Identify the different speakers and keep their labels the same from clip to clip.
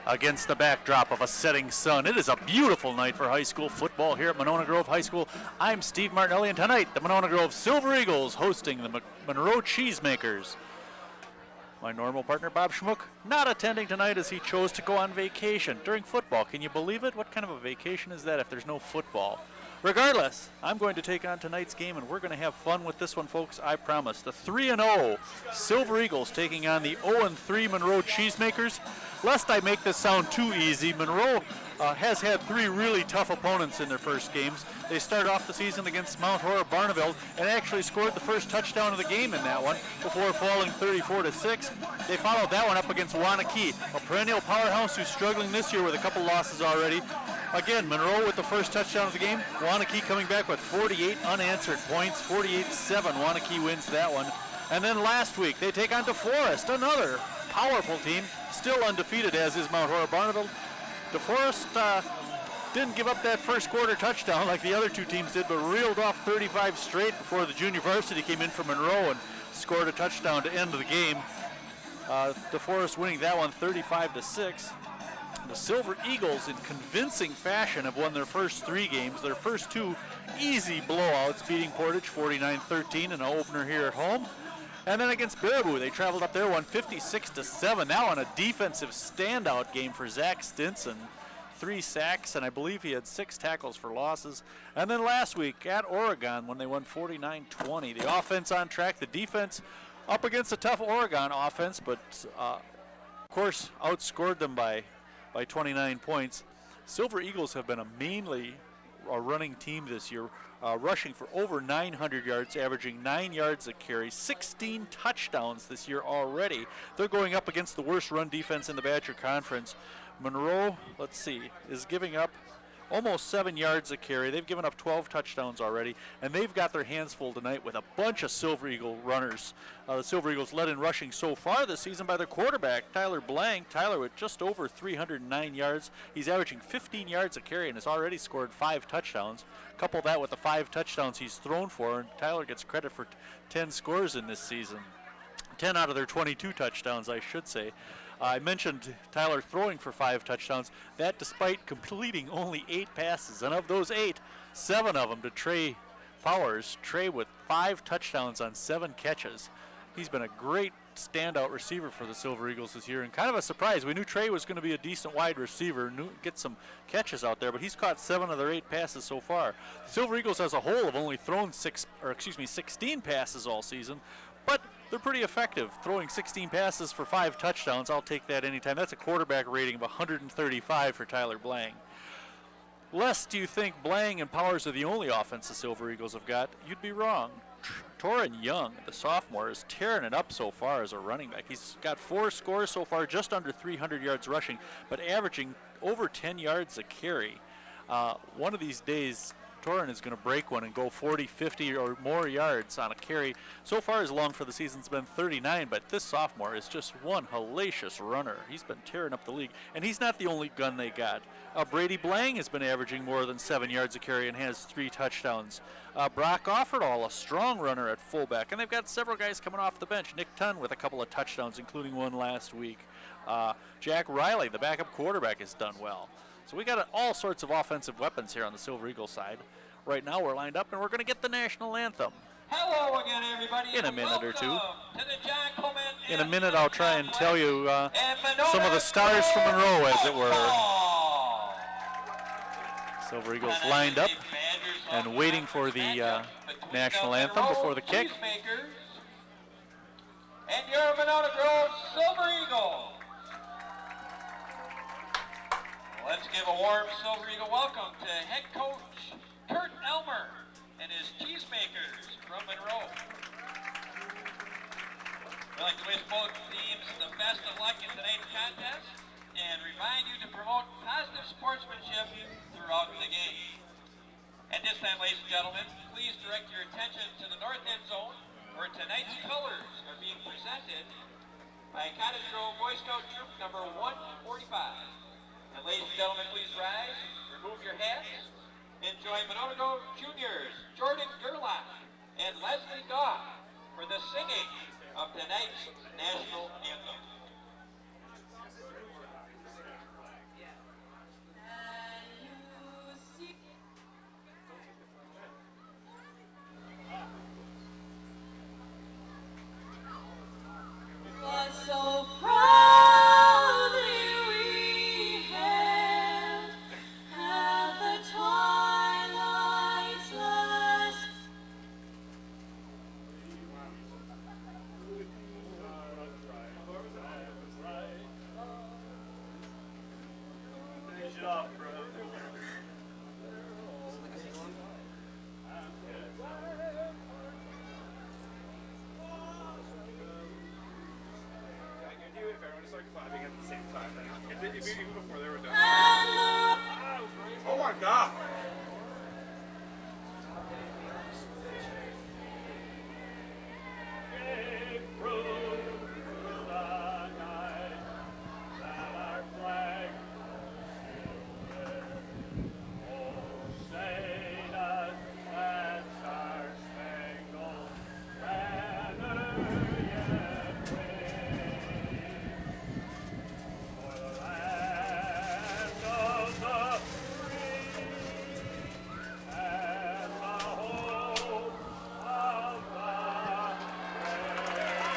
Speaker 1: against the backdrop of a setting sun. It is a beautiful night for high school football here at Monona Grove High School. I'm Steve Martinelli, and tonight the Monona Grove Silver Eagles hosting the Monroe Cheesemakers. My normal partner Bob Schmuck not attending tonight as he chose to go on vacation during football. Can you believe it? What kind of a vacation is that if there's no football? Regardless, I'm going to take on tonight's game, and we're going to have fun with this one, folks, I promise. The 3-0 Silver Eagles taking on the 0-3 Monroe Cheesemakers. Lest I make this sound too easy, Monroe has had three really tough opponents in their first games. They started off the season against Mount Horror Barneveld and actually scored the first touchdown of the game in that one before falling 34-6. They followed that one up against Wanakee, a perennial powerhouse who's struggling this year with a couple losses already. Again, Monroe with the first touchdown of the game. Wanakee coming back with 48 unanswered points, 48-7. Wanakee wins that one. And then last week, they take on DeForest, another powerful team, still undefeated as is Mount Horror Barneveld. DeForest didn't give up that first quarter touchdown like the other two teams did, but reeled off 35 straight before the junior varsity came in from Monroe and scored a touchdown to end the game. DeForest winning that one 35-6. The Silver Eagles, in convincing fashion, have won their first three games. Their first two easy blowouts, beating Portage 49-13 in an opener here at home. And then against Baraboo, they traveled up there, won 56-7. Now on a defensive standout game for Zach Stinson. 3 sacks, and I believe he had 6 tackles for losses. And then last week at Oregon, when they won 49-20. The offense on track, the defense up against a tough Oregon offense, but of course outscored them by 29 points. Silver Eagles have been mainly a running team this year, rushing for over 900 yards, averaging 9 yards a carry, 16 touchdowns this year already. They're going up against the worst run defense in the Badger Conference. Monroe, let's see, is giving up almost 7 yards a carry. They've given up 12 touchdowns already, and they've got their hands full tonight with a bunch of Silver Eagle runners. The Silver Eagles led in rushing so far this season by their quarterback, Tyler Blank. Tyler with just over 309 yards. He's averaging 15 yards a carry and has already scored 5 touchdowns. Couple that with the 5 touchdowns he's thrown for, and Tyler gets credit for 10 scores in this season. 10 out of their 22 touchdowns, I should say. I mentioned Tyler throwing for 5 touchdowns, that despite completing only 8 passes. And of those 8, 7 of them to Trey Powers. Trey with 5 touchdowns on 7 catches. He's been a great standout receiver for the Silver Eagles this year, and kind of a surprise. We knew Trey was going to be a decent wide receiver, get some catches out there, but he's caught 7 of their 8 passes so far. The Silver Eagles as a whole have only thrown 16 passes all season, but they're pretty effective, throwing 16 passes for 5 touchdowns. I'll take that anytime. That's a quarterback rating of 135 for Tyler Blang. Lest you think Blang and Powers are the only offense the Silver Eagles have got, you'd be wrong. Torin Young, the sophomore, is tearing it up so far as a running back. He's got 4 scores so far, just under 300 yards rushing, but averaging over 10 yards a carry. One of these days, Torin is going to break one and go 40, 50 or more yards on a carry. So far his long for the season's been 39, but this sophomore is just one hellacious runner. He's been tearing up the league, and he's not the only gun they got. Brady Blang has been averaging more than 7 yards a carry and has 3 touchdowns. Brock Offerdahl, a strong runner at fullback, and they've got several guys coming off the bench. Nick Tunn with a couple of touchdowns, including one last week. Jack Riley, the backup quarterback, has done well. So we got all sorts of offensive weapons here on the Silver Eagle side. Right now we're lined up, and we're going to get the national anthem.
Speaker 2: Hello again, everybody.
Speaker 1: In a minute or two.
Speaker 2: In
Speaker 1: a minute I'll try and tell you some of the stars from Monroe, as it were. Silver Eagles lined up and waiting for the national anthem before the kick.
Speaker 2: And your Monona Grove Silver Eagle. Let's give a warm Silver Eagle welcome to head coach Kurt Elmer and his Cheesemakers from Monroe. We'd like to wish both teams the best of luck in tonight's contest and remind you to promote positive sportsmanship throughout the game. At this time, ladies and gentlemen, please direct your attention to the north end zone where tonight's colors are being presented by Cottage Grove Boy Scout Troop number 145. And ladies and gentlemen, please rise, remove your hats, and join Monona Grove Juniors, Jordan Gerlach and Leslie Goff for the singing of tonight's national anthem.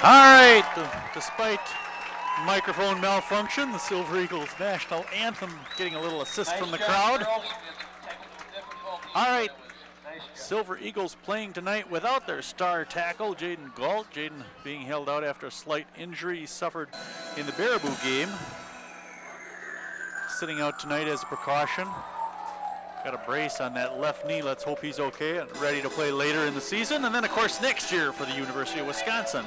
Speaker 1: All right, despite microphone malfunction, the Silver Eagles national anthem getting a little assist from the crowd. All right, Silver Eagles playing tonight without their star tackle, Jaden Galt. Jaden being held out after a slight injury he suffered in the Baraboo game. Sitting out tonight as a precaution. Got a brace on that left knee. Let's hope he's okay and ready to play later in the season. And then, of course, next year for the University of Wisconsin.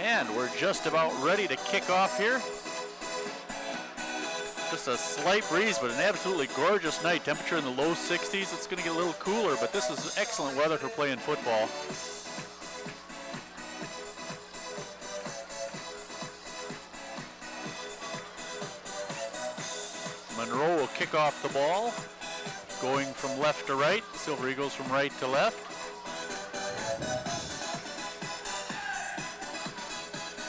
Speaker 1: And we're just about ready to kick off here. Just a slight breeze, but an absolutely gorgeous night. Temperature in the low 60s. It's going to get a little cooler, but this is excellent weather for playing football. Monroe will kick off the ball, going from left to right. Silver Eagles from right to left.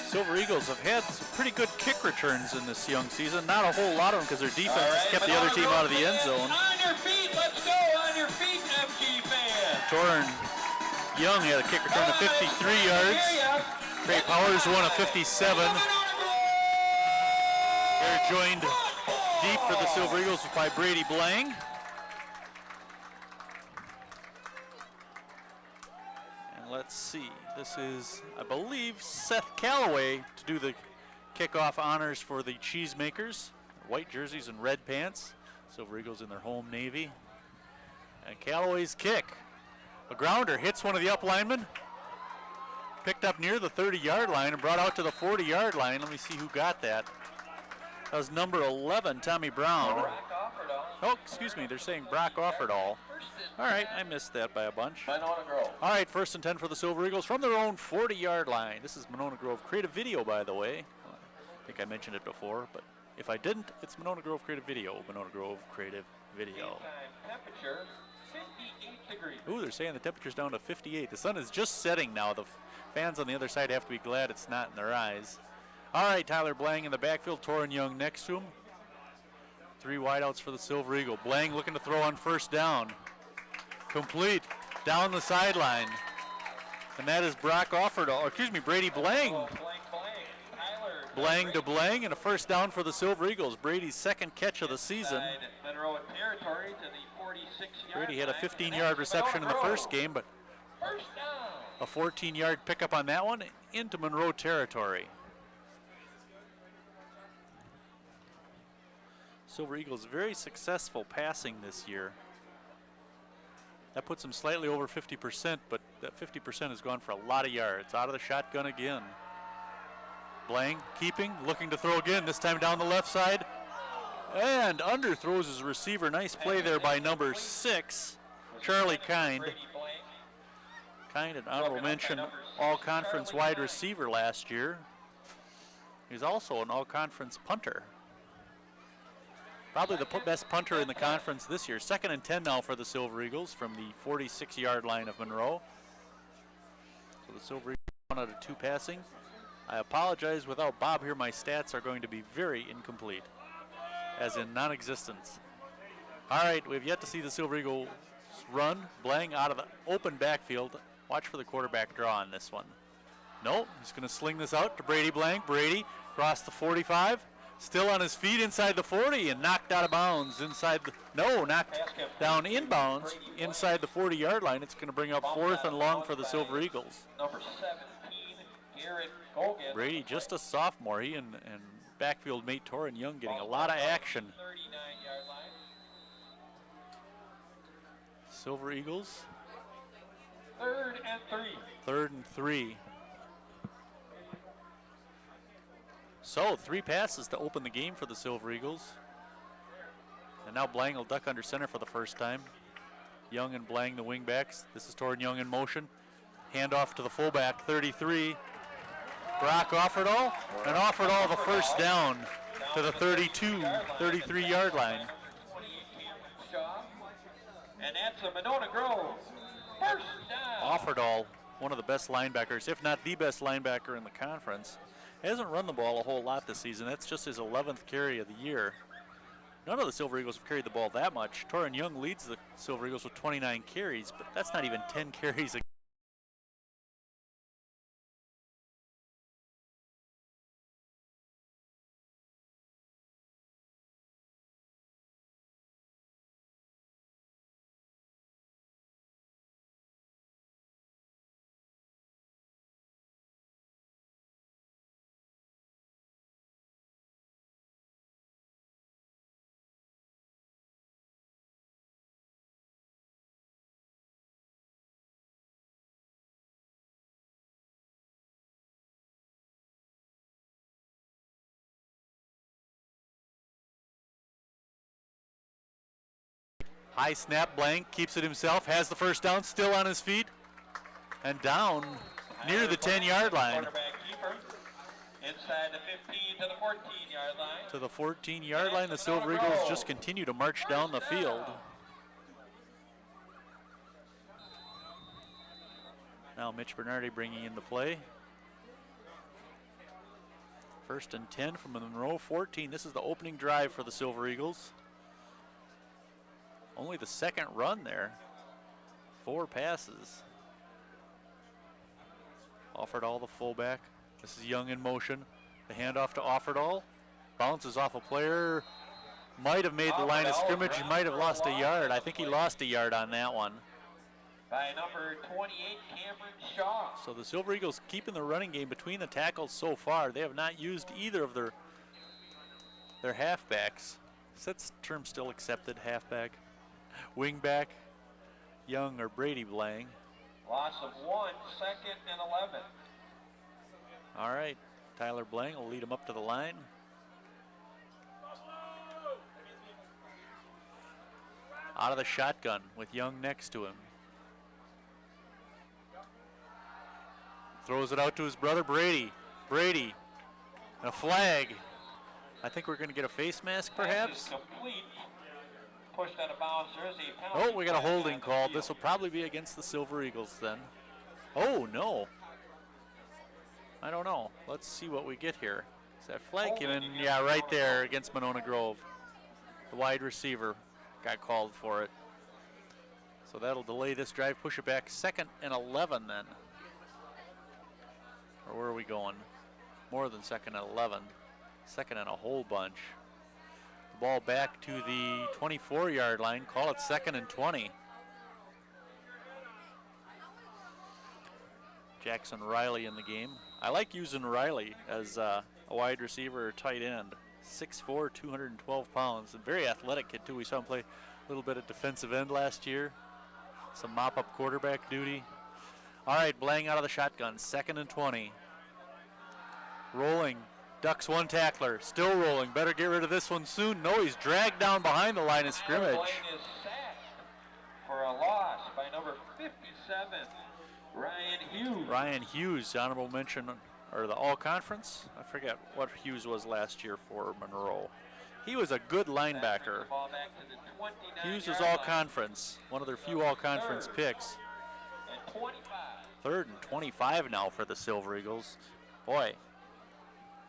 Speaker 1: Silver Eagles have had some pretty good kick returns in this young season. Not a whole lot of them because their defense has kept the other team out of the end zone.
Speaker 2: On your feet, let's go, on your feet, FG fans.
Speaker 1: Torrin Young had a kick return of 53 yards. Trey Powers won a 57. They're joined deep for the Silver Eagles by Brady Blang. And let's see, this is, I believe, Seth Calloway to do the kickoff honors for the Cheesemakers. White jerseys and red pants. Silver Eagles in their home navy. And Calloway's kick. A grounder hits one of the up linemen. Picked up near the 30-yard line and brought out to the 40-yard line. Let me see who got that. That was number 11, Tommy Brown. Oh, excuse me, they're saying Brock Offerdahl. All right, I missed that by a bunch. All right, 1st and 10 for the Silver Eagles from their own 40-yard line. This is Monona Grove Creative Video, by the way. I think I mentioned it before, but if I didn't, it's Monona Grove Creative Video. Monona Grove Creative Video.
Speaker 2: Temperature, 58 degrees.
Speaker 1: Ooh, they're saying the temperature's down to 58. The sun is just setting now. The fans on the other side have to be glad it's not in their eyes. All right, Tyler Blang in the backfield, Torrin Young next to him. 3 wideouts for the Silver Eagle. Blang looking to throw on 1st down. Complete, down the sideline. And that is Brock Offerdahl, or excuse me, Brady Blang. Blang to Blang, and a 1st down for the Silver Eagles. Brady's 2nd catch of the season. Brady had a 15-yard reception in the 1st game, but a 14-yard pickup on that one into Monroe territory. Silver Eagles very successful passing this year. That puts them slightly over 50%, but that 50% has gone for a lot of yards. Out of the shotgun again. Blang keeping, looking to throw again, this time down the left side. And underthrows his receiver. Nice play there by number 6, Charlie Kind. Kind, an honorable mention, all-conference wide receiver last year. He's also an all-conference punter. Probably the best punter in the conference this year. 2nd and 10 now for the Silver Eagles from the 46-yard line of Monroe. So the Silver Eagles 1 out of 2 passing. I apologize, without Bob here, my stats are going to be very incomplete, as in non-existence. All right, we've yet to see the Silver Eagles run. Blang out of the open backfield. Watch for the quarterback draw on this one. No, he's going to sling this out to Brady Blang. Brady across the 45. Still on his feet inside the 40 and knocked out of bounds inside the, knocked down inbounds inside the 40-yard line. It's going to bring up 4th and long for the Silver Eagles.
Speaker 2: Number 17,
Speaker 1: Brady, just a sophomore. He and backfield mate Torrin Young getting a lot of action.
Speaker 2: 39-yard line.
Speaker 1: Silver Eagles.
Speaker 2: 3rd and 3.
Speaker 1: 3rd and 3. So 3 passes to open the game for the Silver Eagles. And now Blang will duck under center for the 1st time. Young and Blang, the wingbacks. This is Torrin Young in motion. Handoff to the fullback, 33. Brock Offerdahl, and Offerdahl the 1st down to the 33-yard line.
Speaker 2: And that's a Monona Grove 1st down.
Speaker 1: Offerdahl, one of the best linebackers, if not the best linebacker in the conference. Hasn't run the ball a whole lot this season. That's just his 11th carry of the year. None of the Silver Eagles have carried the ball that much. Torrin Young leads the Silver Eagles with 29 carries, but that's not even 10 carries a High snap, Blank keeps it himself, has the first down, still on his feet, and down near the 10-yard line.
Speaker 2: Quarterback keeper inside the 15 to the 14-yard line.
Speaker 1: To the 14-yard line, the Silver Eagles just continue to march down the field. Now Mitch Bernardi bringing in the play. 1st and 10 from the Monroe 14. This is the opening drive for the Silver Eagles. Only the second run there. 4 passes. Offerdahl, the fullback. This is Young in motion. The handoff to Offerdahl. Bounces off a player. Might have made the line of scrimmage. He might have lost a yard. I think he lost a yard on that one.
Speaker 2: By number 28, Cameron Shaw.
Speaker 1: So the Silver Eagles keeping the running game between the tackles so far. They have not used either of their halfbacks. Is that term still accepted, halfback? Wingback, Young or Brady Blank.
Speaker 2: Loss of 1, 2nd and 11.
Speaker 1: All right, Tyler Blank will lead him up to the line. Out of the shotgun with Young next to him. Throws it out to his brother Brady. Brady, and a flag. I think we're going to get a face mask perhaps.
Speaker 2: Complete. Pushed out of bounds. There's a penalty.
Speaker 1: Oh, we got a holding call. This will probably be against the Silver Eagles then. Oh, no. I don't know. Let's see what we get here. Is that flag came in? Yeah, right there against Monona Grove. The wide receiver got called for it. So that'll delay this drive, push it back 2nd and 11 then. Or where are we going? More than 2nd and 11. 2nd and a whole bunch. The ball back to the 24-yard line. Call it 2nd and 20. Jackson Riley in the game. I like using Riley as a wide receiver or tight end. 6'4", 212 pounds. A very athletic kid too. We saw him play a little bit at defensive end last year. Some mop-up quarterback duty. All right, Blank out of the shotgun. 2nd and 20. Rolling. Ducks one tackler. Still rolling. Better get rid of this one soon. No, he's dragged down behind the line of scrimmage.
Speaker 2: Blank is sacked for a loss by number 57, Ryan Hughes.
Speaker 1: Ryan Hughes, honorable mention, or the all-conference. I forget what Hughes was last year for Monroe. He was a good linebacker. Hughes was all-conference, one of their few all-conference picks. 3rd and 25 now for the Silver Eagles. Boy,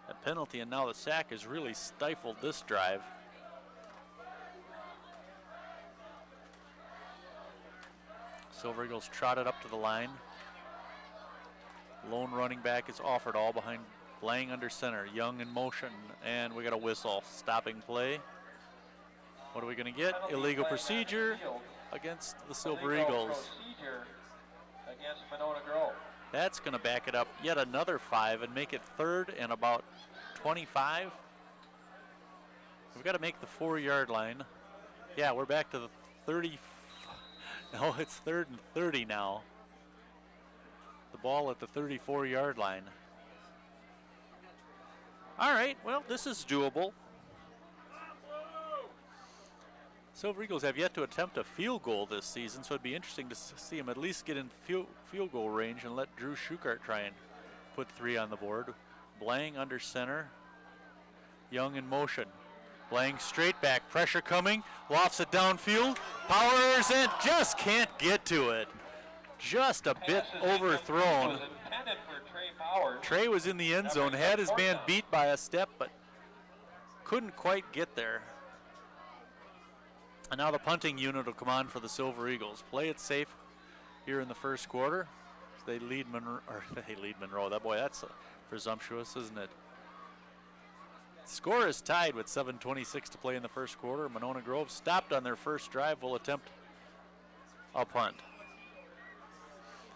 Speaker 1: that penalty and now the sack has really stifled this drive. Silver Eagles trotted up to the line. Lone running back is Offerdahl behind Blank under center. Young in motion, and we got a whistle. Stopping play. What are we going to get? Illegal procedure against the Silver Eagles.
Speaker 2: Against Monona Grove.
Speaker 1: That's going to back it up yet another 5 and make it 3rd and about 25. We've got to make the 4-yard line. Yeah, we're back to the 30. No, it's 3rd and 30 now. The ball at the 34-yard line. All right, well, this is doable. Silver Eagles have yet to attempt a field goal this season, so it'd be interesting to see them at least get in field goal range and let Drew Schukart try and put 3 on the board. Blank under center. Young in motion. Blank straight back, pressure coming, lofts it downfield, powers and just can't get to it. Just a bit overthrown. Trey was in the end zone, had his man beat by a step, but couldn't quite get there. And now the punting unit will come on for the Silver Eagles. Play it safe here in the first quarter. They lead Monroe. That's presumptuous, isn't it? Score is tied with 7:26 to play in the first quarter. Monona Grove stopped on their first drive. Will attempt a punt.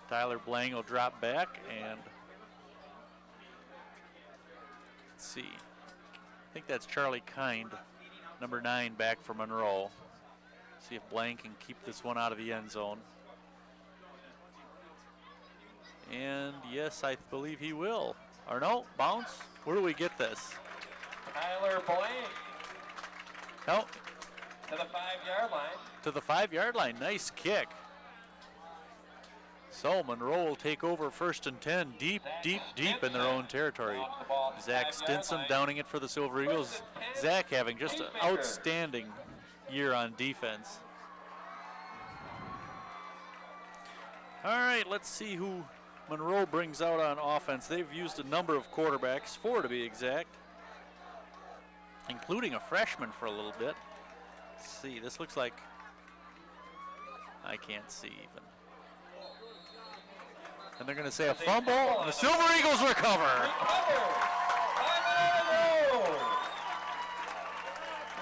Speaker 1: Tyler Blank will drop back, and let's see. I think that's Charlie Kind, number 9, back for Monroe. See if Blank can keep this one out of the end zone. And yes, I believe he will. Or no, bounce. Where do we get this?
Speaker 2: Tyler Blank.
Speaker 1: No,
Speaker 2: to the 5-yard line.
Speaker 1: To the 5-yard line. Nice kick. So Monroe will take over 1st and 10, deep in their own territory. Zach Stinson downing it for the Silver Eagles. Zach having just an outstanding year on defense. All right, let's see who Monroe brings out on offense. They've used a number of quarterbacks, 4 to be exact, including a freshman for a little bit. Let's see, this looks like, I can't see even. And they're going to say a fumble, and the Silver Eagles recover.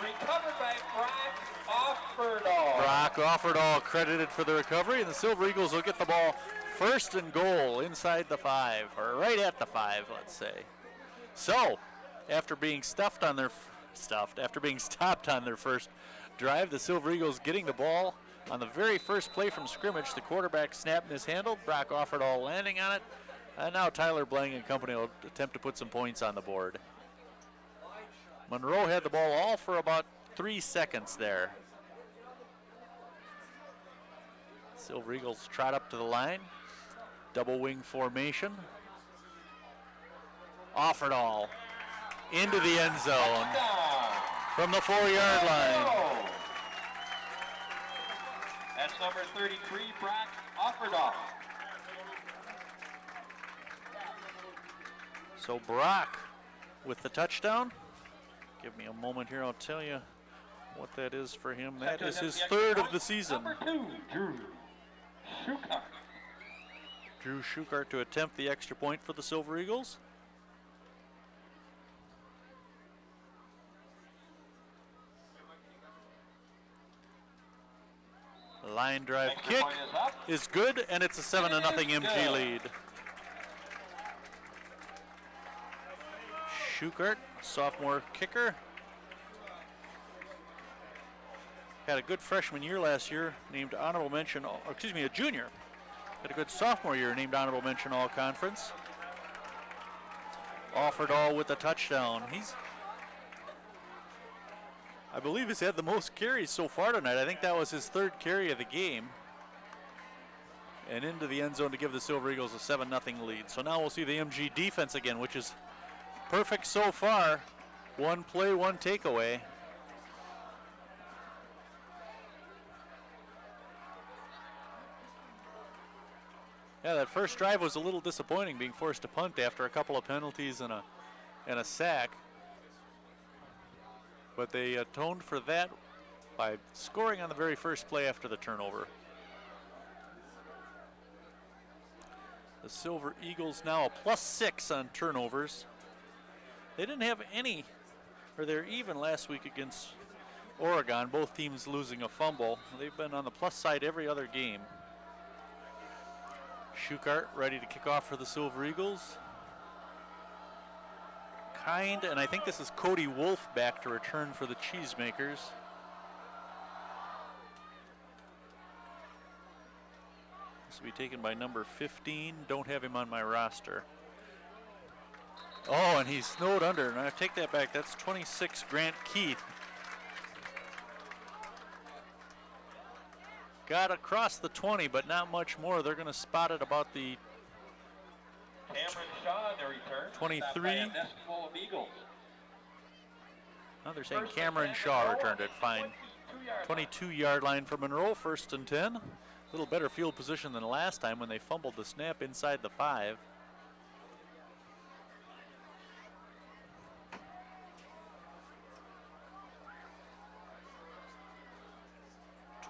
Speaker 2: Recovered by Brock Offerdahl.
Speaker 1: Brock Offerdahl credited for the recovery, and the Silver Eagles will get the ball 1st and goal inside the 5, or right at the 5, let's say. So, after being stopped on their first drive, the Silver Eagles getting the ball on the very first play from scrimmage. The quarterback snap mishandled, Brock Offerdahl landing on it, and now Tyler Blang and company will attempt to put some points on the board. Monroe had the ball all for about 3 seconds there. Silver Eagles trot up to the line. Double wing formation. Offerdahl into the end zone from the 4-yard line.
Speaker 2: That's number 33, Brock Offerdahl.
Speaker 1: So Brock with the touchdown. Give me a moment here, I'll tell you what that is for him. That is his 3rd of the season.
Speaker 2: Number 2, Drew Schukart.
Speaker 1: Drew Schukart to attempt the extra point for the Silver Eagles. Line drive kick is good, and it's a 7-0 MG lead. Schukart, sophomore kicker. Had a good freshman year last year, named honorable mention, or excuse me, a junior. Had a good sophomore year, named honorable mention all conference. Offerdahl with the touchdown. I believe he's had the most carries so far tonight. I think that was his 3rd carry of the game. And into the end zone to give the Silver Eagles a 7-0 lead. So now we'll see the MG defense again, which is perfect so far. 1 play, 1 takeaway. Yeah, that first drive was a little disappointing, being forced to punt after a couple of penalties and a sack. But they atoned for that by scoring on the very first play after the turnover. The Silver Eagles now a +6 on turnovers. They didn't have any, or they're even last week against Oregon, both teams losing a fumble. They've been on the plus side every other game. Schukart ready to kick off for the Silver Eagles. And I think this is Cody Wolf back to return for the Cheesemakers. This will be taken by number 15. Don't have him on my roster. Oh, and he's snowed under, and I take that back. That's 26, Grant Keith. Got across the 20, but not much more. They're going to spot it about the
Speaker 2: Cameron Shaw on the return.
Speaker 1: 23. Oh, they're saying Cameron Shaw returned it. Fine. 22-yard line for Monroe, 1st and 10. A little better field position than last time when they fumbled the snap inside the 5.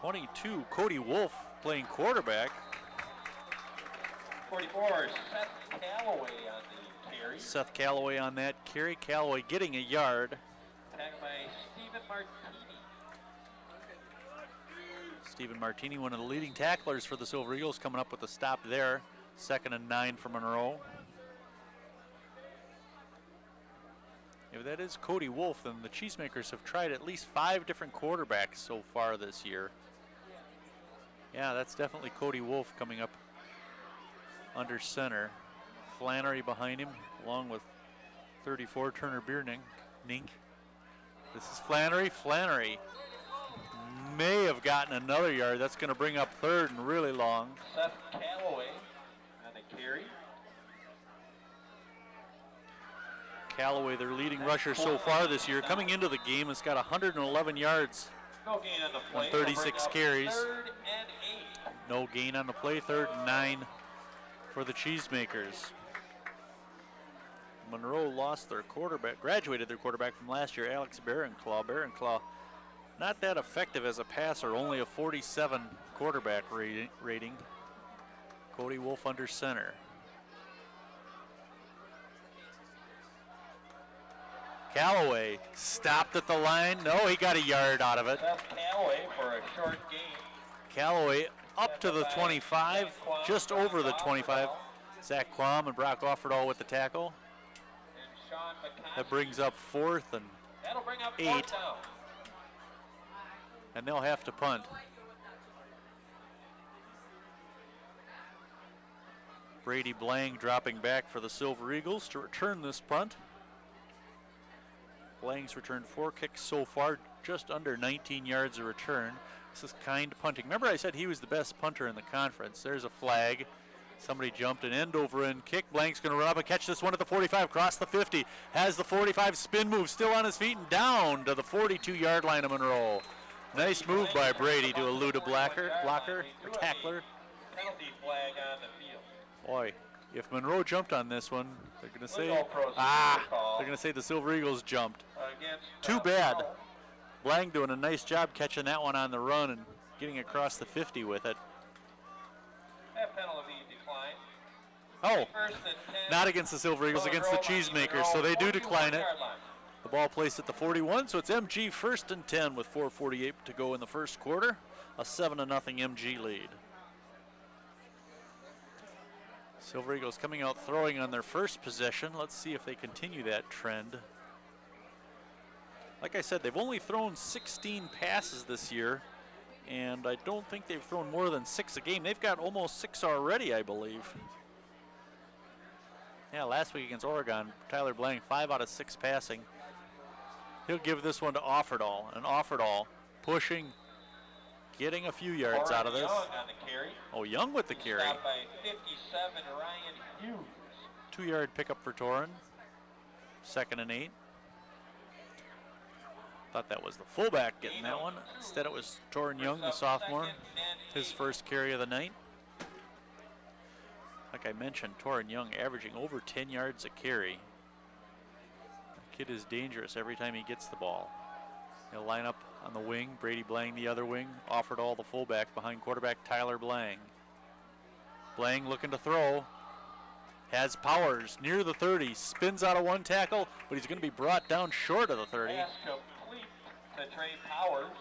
Speaker 1: .22, Cody Wolf playing quarterback.
Speaker 2: 44, Seth Calloway on the carry.
Speaker 1: Seth Calloway on that carry. Calloway getting a yard.
Speaker 2: Tackled by Stephen Martini.
Speaker 1: Stephen Martini, one of the leading tacklers for the Silver Eagles, coming up with a stop there. 2nd and 9 for Monroe. If that is Cody Wolf, then the Cheesemakers have tried at least 5 different quarterbacks so far this year. Yeah, that's definitely Cody Wolf coming up under center. Flannery behind him, along with 34, Turner Bierning. This is Flannery. may have gotten another yard. That's going to bring up third and really long.
Speaker 2: Seth Calloway on the carry.
Speaker 1: Calloway, their leading rusher so far this year, coming into the game, has got 111 yards
Speaker 2: No gain on the play.
Speaker 1: on 36 carries.
Speaker 2: 3rd and 8.
Speaker 1: No gain on the play, 3rd and 9 for the Cheesemakers. Monroe lost their quarterback, graduated their quarterback from last year, Alex Barronclaw. Barronclaw, not that effective as a passer, only a 47 quarterback rating. Cody Wolf under center. Calloway stopped at the line. No, he got a yard out of it.
Speaker 2: Seth Calloway for a short gain.
Speaker 1: Calloway up to the 25, just over the 25. Zach Quam and Brock Offerdahl with the tackle. That brings up 4th and 8. And they'll have to punt. Brady Blang dropping back for the Silver Eagles to return this punt. Blang's returned 4 kicks so far, just under 19 yards a return. This is kind punting. Remember I said he was the best punter in the conference. There's a flag. Somebody jumped an end over end kick. Blank's going to run up and catch this one at the 45, cross the 50. Has the 45 spin move, still on his feet and down to the 42-yard line of Monroe. Nice move by Brady to elude a blocker or tackler.
Speaker 2: Penalty flag on the field.
Speaker 1: Boy, if Monroe jumped on this one, they're going to say, they're going to say the Silver Eagles jumped. Too bad. Blang doing a nice job catching that one on the run and getting across the 50 with it.
Speaker 2: That penalty declined.
Speaker 1: Oh, not against the Silver Eagles, against the Cheesemakers, so they do decline it. The ball placed at the 41, so it's MG 1st and 10 with 4:48 to go in the first quarter. A 7-0 MG lead. Silver Eagles coming out throwing on their first possession. Let's see if they continue that trend. Like I said, they've only thrown 16 passes this year, and I don't think they've thrown more than 6 a game. They've got almost 6 already, I believe. Yeah, last week against Oregon, Tyler Blang, 5 out of 6 passing. He'll give this one to Offerdahl, and Offerdahl pushing, getting a few yards out of this.
Speaker 2: Young on the carry.
Speaker 1: Oh, Young with the carry.
Speaker 2: Stopped by 57, Ryan Hughes.
Speaker 1: 2-yard pickup for Torin. 2nd and 8. Thought that was the fullback getting that one. Instead it was Torin Young, the sophomore. His first carry of the night. Like I mentioned, Torin Young averaging over 10 yards a carry. The kid is dangerous every time he gets the ball. He'll line up on the wing, Brady Blang the other wing, Offerdahl the fullback behind quarterback Tyler Blang. Blang looking to throw. Has Powers near the 30, spins out of one tackle, but he's going to be brought down short of the 30.
Speaker 2: Pass complete to Trey Powers.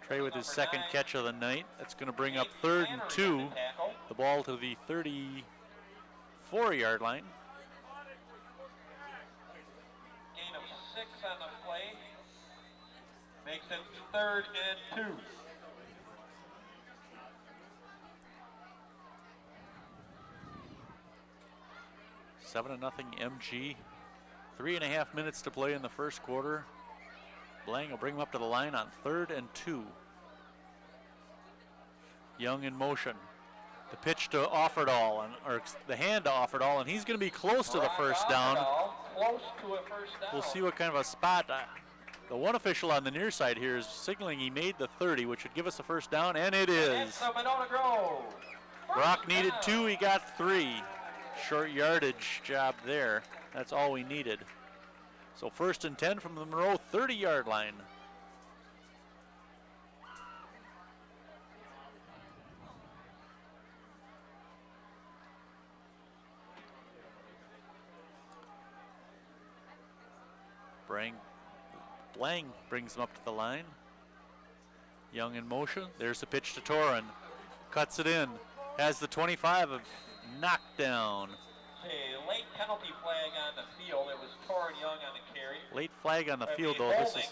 Speaker 1: Trey with his second catch of the night. That's going to bring up 3rd and 2. The ball to the 34-yard line.
Speaker 2: Gain of 6 on the play. Makes it 3rd and 2.
Speaker 1: Seven to nothing MG. 3.5 minutes to play in the first quarter. Blang will bring him up to the line on 3rd and 2. Young in motion. The pitch to Offerdahl, or the hand to Offerdahl, and he's going to be close to the first down.
Speaker 2: Close to a first down.
Speaker 1: We'll see what kind of a spot. The one official on the near side here is signaling he made the 30, which would give us a first down, and it is.
Speaker 2: Monona Grove.
Speaker 1: Brock needed 2, he got 3. Short yardage job there. That's all we needed. So 1st and 10 from the Monroe 30-yard line. Blang brings him up to the line. Young in motion. There's the pitch to Torin. Cuts it in. Has the 25 of knocked down.
Speaker 2: A late penalty flag on the field. It was Torin Young on the carry.
Speaker 1: Late flag on the field, though. This is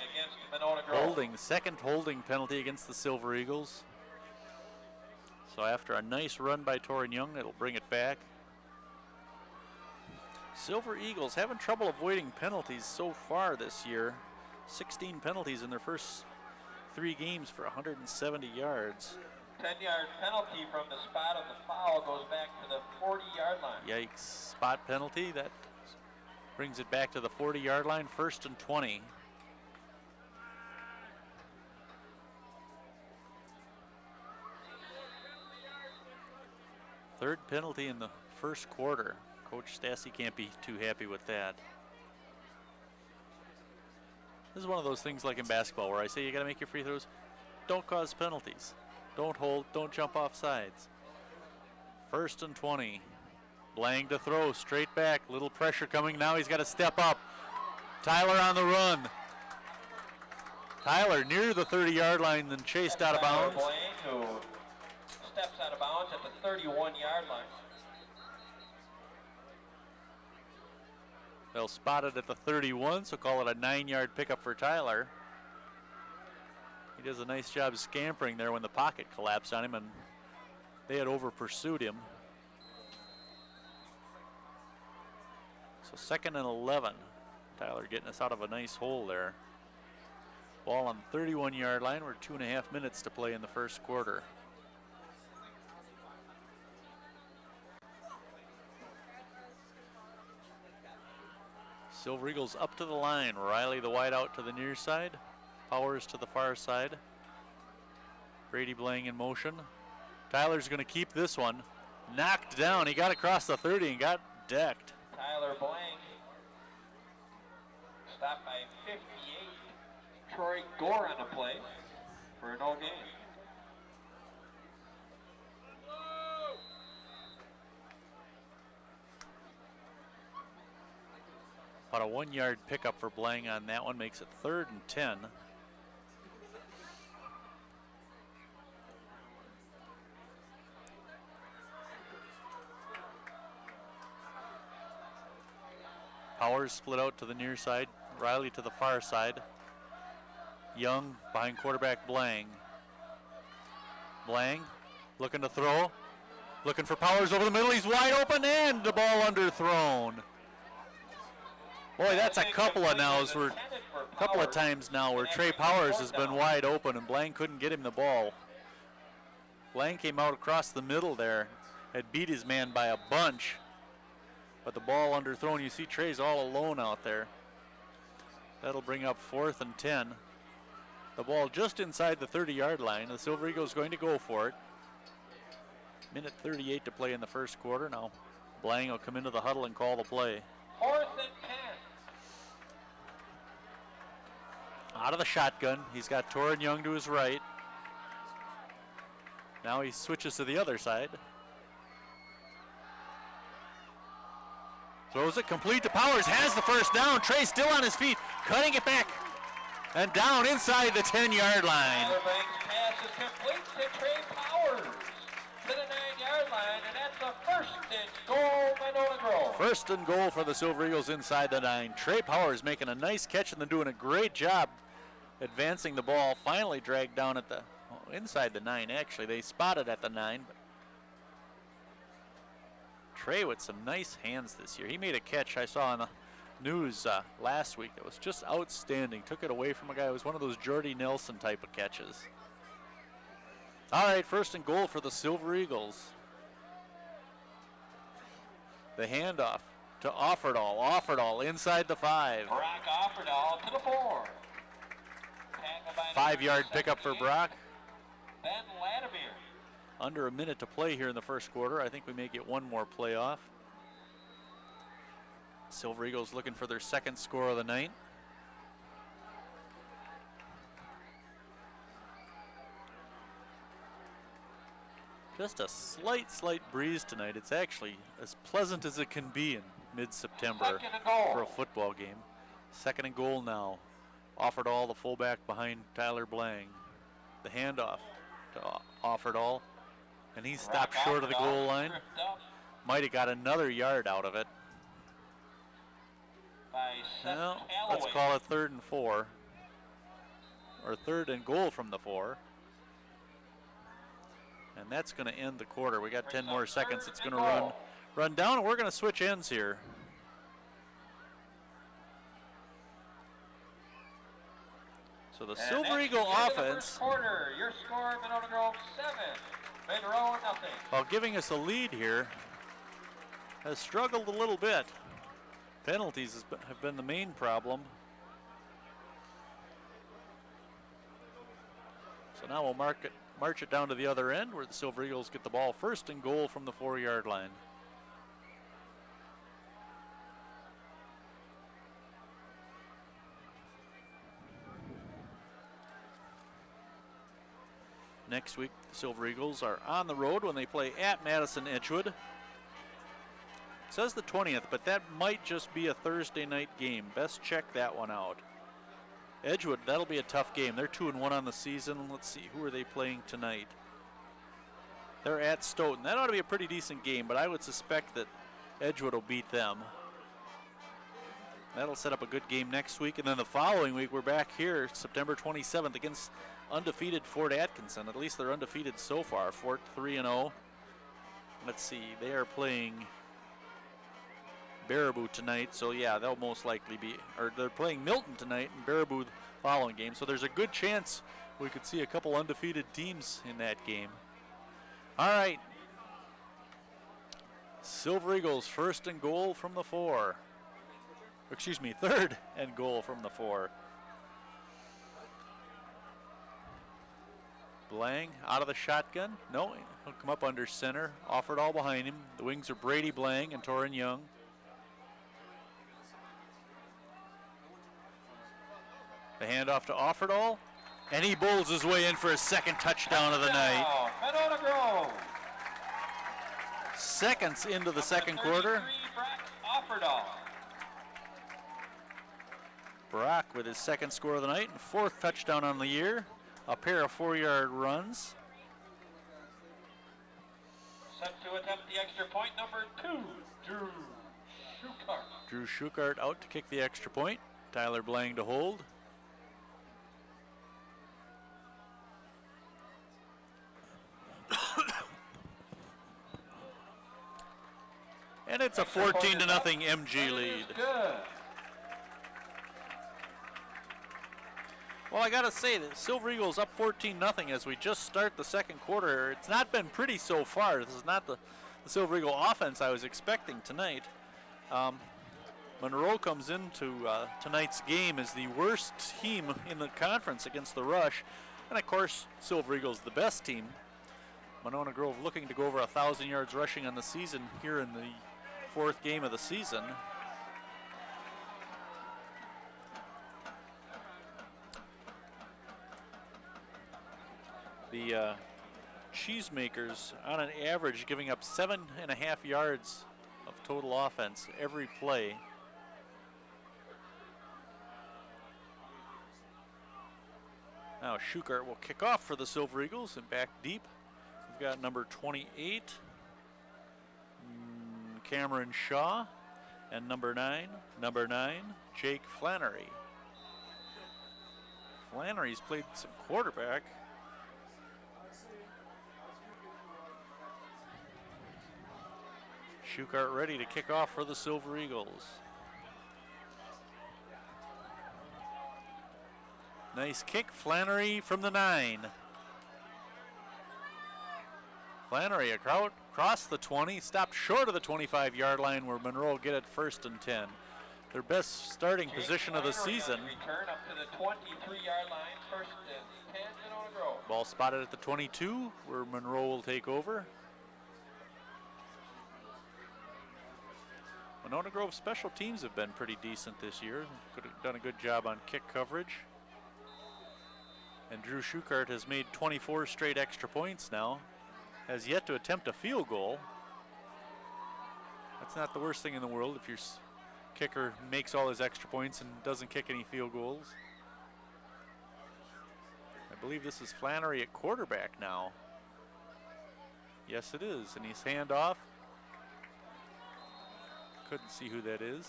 Speaker 1: holding. Second holding penalty against the Silver Eagles. So after a nice run by Torin Young, it'll bring it back. Silver Eagles having trouble avoiding penalties so far this year. 16 penalties in their first 3 games for 170 yards.
Speaker 2: 10-yard penalty from the spot of the foul goes back to the 40-yard line.
Speaker 1: Yikes, spot penalty. That brings it back to the 40-yard line, 1st and 20. Third penalty in the first quarter. Coach Stassi can't be too happy with that. This is one of those things like in basketball where I say you got to make your free throws. Don't cause penalties. Don't hold, don't jump off sides. 1st and 20. Blank to throw, straight back. Little pressure coming. Now he's got to step up. Tyler on the run. Tyler near the 30-yard line, then chased out of bounds.
Speaker 2: Blank, who steps out of bounds at the 31-yard line.
Speaker 1: They'll spot it at the 31, so call it a 9-yard pickup for Tyler. He does a nice job scampering there when the pocket collapsed on him, and they had over-pursued him. So 2nd and 11. Tyler getting us out of a nice hole there. Ball on the 31-yard line. We're 2.5 minutes to play in the first quarter. Silver Eagles up to the line. Riley the wide out to the near side. Powers to the far side. Brady Blang in motion. Tyler's going to keep this one. Knocked down. He got across the 30 and got decked.
Speaker 2: Tyler Blang stopped by 58. Troy Gore on the play for no gain.
Speaker 1: About a 1-yard pickup for Blang on that one, makes it 3rd and 10. Powers split out to the near side, Riley to the far side. Young behind quarterback Blang. Blang looking to throw, looking for Powers over the middle, he's wide open and the ball underthrown. Boy, that's a couple of times now where Trey Powers has been wide open and Blang couldn't get him the ball. Blang came out across the middle there, had beat his man by a bunch, but the ball underthrown. You see Trey's all alone out there. That'll bring up 4th and 10. The ball just inside the 30-yard line. The Silver Eagles going to go for it. Minute 38 to play in the first quarter. Now Blang will come into the huddle and call the play.
Speaker 2: 4th and 10.
Speaker 1: Out of the shotgun, he's got Torrin Young to his right. Now he switches to the other side. Throws it complete to Powers, has the first down. Trey still on his feet, cutting it back. And down inside the 10-yard line.
Speaker 2: Tyler Bang's pass is complete to Trey Powers to the 9-yard line, and that's a 1st and goal, Monona Grove.
Speaker 1: 1st and goal for the Silver Eagles inside the 9. Trey Powers making a nice catch and then doing a great job advancing the ball. Finally dragged down at the inside the 9. Actually, they spotted at the 9. But Trey with some nice hands this year. He made a catch I saw on the news last week that was just outstanding. Took it away from a guy. It was one of those Jordy Nelson type of catches. All right, 1st and goal for the Silver Eagles. The handoff to Offerdahl. Offerdahl inside the 5.
Speaker 2: Brock Offerdahl to the 4.
Speaker 1: 5-yard pickup for Brock.
Speaker 2: Ben Latimer.
Speaker 1: Under a minute to play here in the first quarter. I think we may get one more play off. Silver Eagles looking for their 2nd score of the night. Just a slight breeze tonight. It's actually as pleasant as it can be in mid-September for a football game. 2nd and goal now. Offerdahl, the fullback behind Tyler Blang. The handoff to Offerdahl, and he stopped short of the goal line. Might have got another yard out of it. Well, let's call it 3rd and 4, or 3rd and goal from the 4. And that's going to end the quarter. We got 10 more seconds. It's going to run down, and we're going to switch ends here. So the Silver Eagle offense,
Speaker 2: first quarter, your score, Monona Grove 7, Monroe 0.
Speaker 1: while giving us a lead here, has struggled a little bit. Penalties have been the main problem. So now we'll march it down to the other end where the Silver Eagles get the ball first and goal from the 4-yard line. Next week, the Silver Eagles are on the road when they play at Madison Edgewood. It says the 20th, but that might just be a Thursday night game. Best check that one out. Edgewood, that'll be a tough game. They're 2-1 on the season. Let's see, who are they playing tonight? They're at Stoughton. That ought to be a pretty decent game, but I would suspect that Edgewood will beat them. That'll set up a good game next week, and then the following week we're back here September 27th against undefeated Fort Atkinson. At least they're undefeated so far. Fort 3-0. Let's see, they are playing Baraboo tonight, so yeah, they'll most likely be, or they're playing Milton tonight and Baraboo the following game, so there's a good chance we could see a couple undefeated teams in that game. All right, Silver Eagles first and goal from the 4. Excuse me, third and goal from the 4. Blang out of the shotgun. No, he'll come up under center. Offered all behind him. The wings are Brady Blang and Torin Young. The handoff to Offerdahl, and he bowls his way in for his second touchdown of the night.
Speaker 2: Monona Grove.
Speaker 1: Seconds into the second quarter. Brock with his second score of the night and 4th touchdown on the year. A pair of 4-yard runs.
Speaker 2: Set to attempt the extra point, number 2, Drew Schukart.
Speaker 1: Drew Schukart out to kick the extra point. Tyler Blang to hold. And it's a 14-0 MG lead.
Speaker 2: Good.
Speaker 1: Well, I gotta say that Silver Eagles up 14-0 as we just start the second quarter. It's not been pretty so far. This is not the Silver Eagle offense I was expecting tonight. Monroe comes into tonight's game as the worst team in the conference against the rush. And of course, Silver Eagles the best team. Monona Grove looking to go over 1,000 yards rushing on the season here in the 4th game of the season. The Cheesemakers on an average giving up 7.5 yards of total offense every play. Now Schukart will kick off for the Silver Eagles and back deep. We've got number 28, Cameron Shaw, and number 9, Jake Flannery. Flannery's played some quarterback. Schukart ready to kick off for the Silver Eagles. Nice kick, Flannery from the 9. Flannery across the 20, stopped short of the 25-yard line where Monroe get it 1st and 10. Their best starting position of the season.
Speaker 2: Return up to the 23-yard line, 1st and 10, Monona Grove.
Speaker 1: Ball spotted at the 22 where Monroe will take over. Monona Grove special teams have been pretty decent this year. Could have done a good job on kick coverage. And Drew Schukart has made 24 straight extra points now. Has yet to attempt a field goal. That's not the worst thing in the world if your kicker makes all his extra points and doesn't kick any field goals. I believe this is Flannery at quarterback now. Yes, it is, and he's handoff. Couldn't see who that is.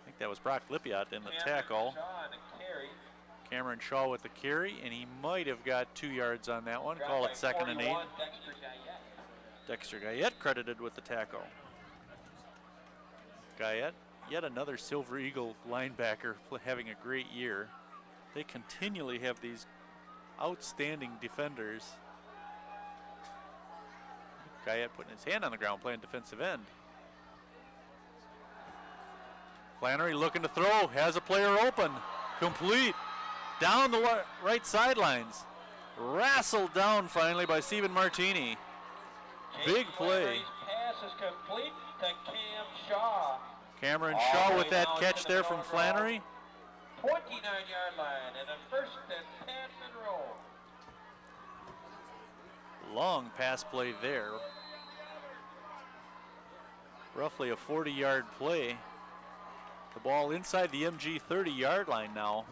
Speaker 1: I think that was Brock Lippiot in the tackle. Cameron Shaw with the carry, and he might have got 2 yards on that one. Call it 2nd and 8. Dexter Guyette credited with the tackle. Guyette yet another Silver Eagle linebacker having a great year. They continually have these outstanding defenders. Guyette putting his hand on the ground, playing defensive end. Flannery looking to throw, has a player open, complete, down the right sidelines. Wrestled down finally by Stephen Martini. Big play.
Speaker 2: Pass is complete to Cam Shaw.
Speaker 1: Cameron Shaw with that catch there from Flannery.
Speaker 2: 29-yard line and a first and 10 Monroe.
Speaker 1: Long pass play there. Roughly a 40-yard play. The ball inside the MG 30-yard line now.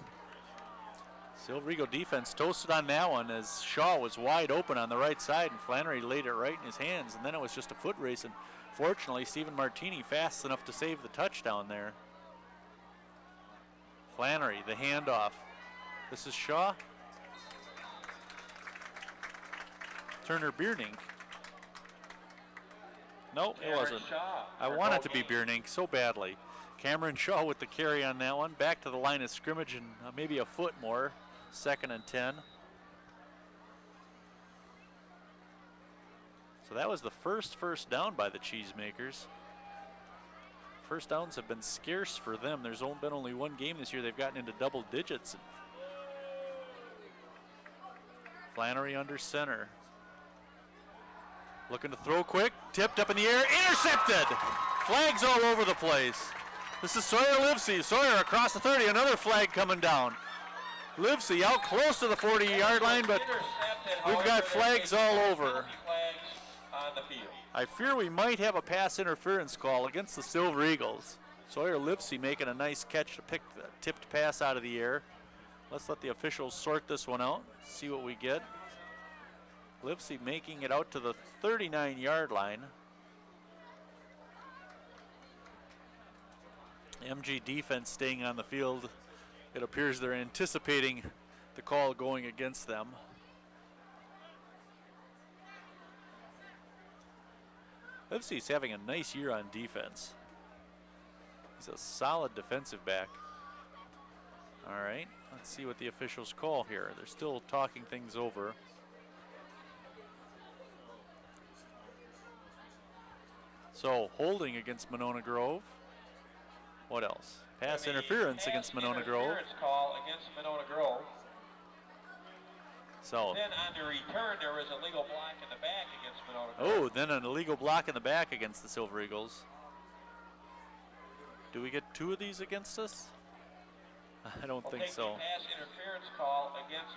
Speaker 1: Silver Eagle defense toasted on that one as Shaw was wide open on the right side and Flannery laid it right in his hands, and then it was just a foot race, and fortunately Stephen Martini fast enough to save the touchdown there. Flannery, the handoff. This is Shaw. Turner Bierning. Nope, it wasn't. I want it to be Bierning so badly. Cameron Shaw with the carry on that one. Back to the line of scrimmage and maybe a foot more. 2nd and 10. So that was the first down by the Cheesemakers. First downs have been scarce for them. There's been only one game this year they've gotten into double digits. Flannery under center. Looking to throw quick, tipped up in the air, intercepted! Flags all over the place. This is Sawyer Livesey. Sawyer across the 30, another flag coming down. Livesey out close to the 40-yard line, but we've got flags all over. I fear we might have a pass interference call against the Silver Eagles. Sawyer Livesey making a nice catch to pick the tipped pass out of the air. Let's let the officials sort this one out, see what we get. Livesey making it out to the 39-yard line. MG defense staying on the field. It appears they're anticipating the call going against them. Livesey's having a nice year on defense. He's a solid defensive back. All right, let's see what the officials call here. They're still talking things over. So holding against Monona Grove. What else? Pass interference against Monona Grove.
Speaker 2: Interference call against Monona Grove.
Speaker 1: So.
Speaker 2: Then on the return, there was a legal block in the back against Monona Grove.
Speaker 1: Oh, then an illegal block in the back against the Silver Eagles. Do we get 2 of these against us? I don't think so.
Speaker 2: Pass interference call against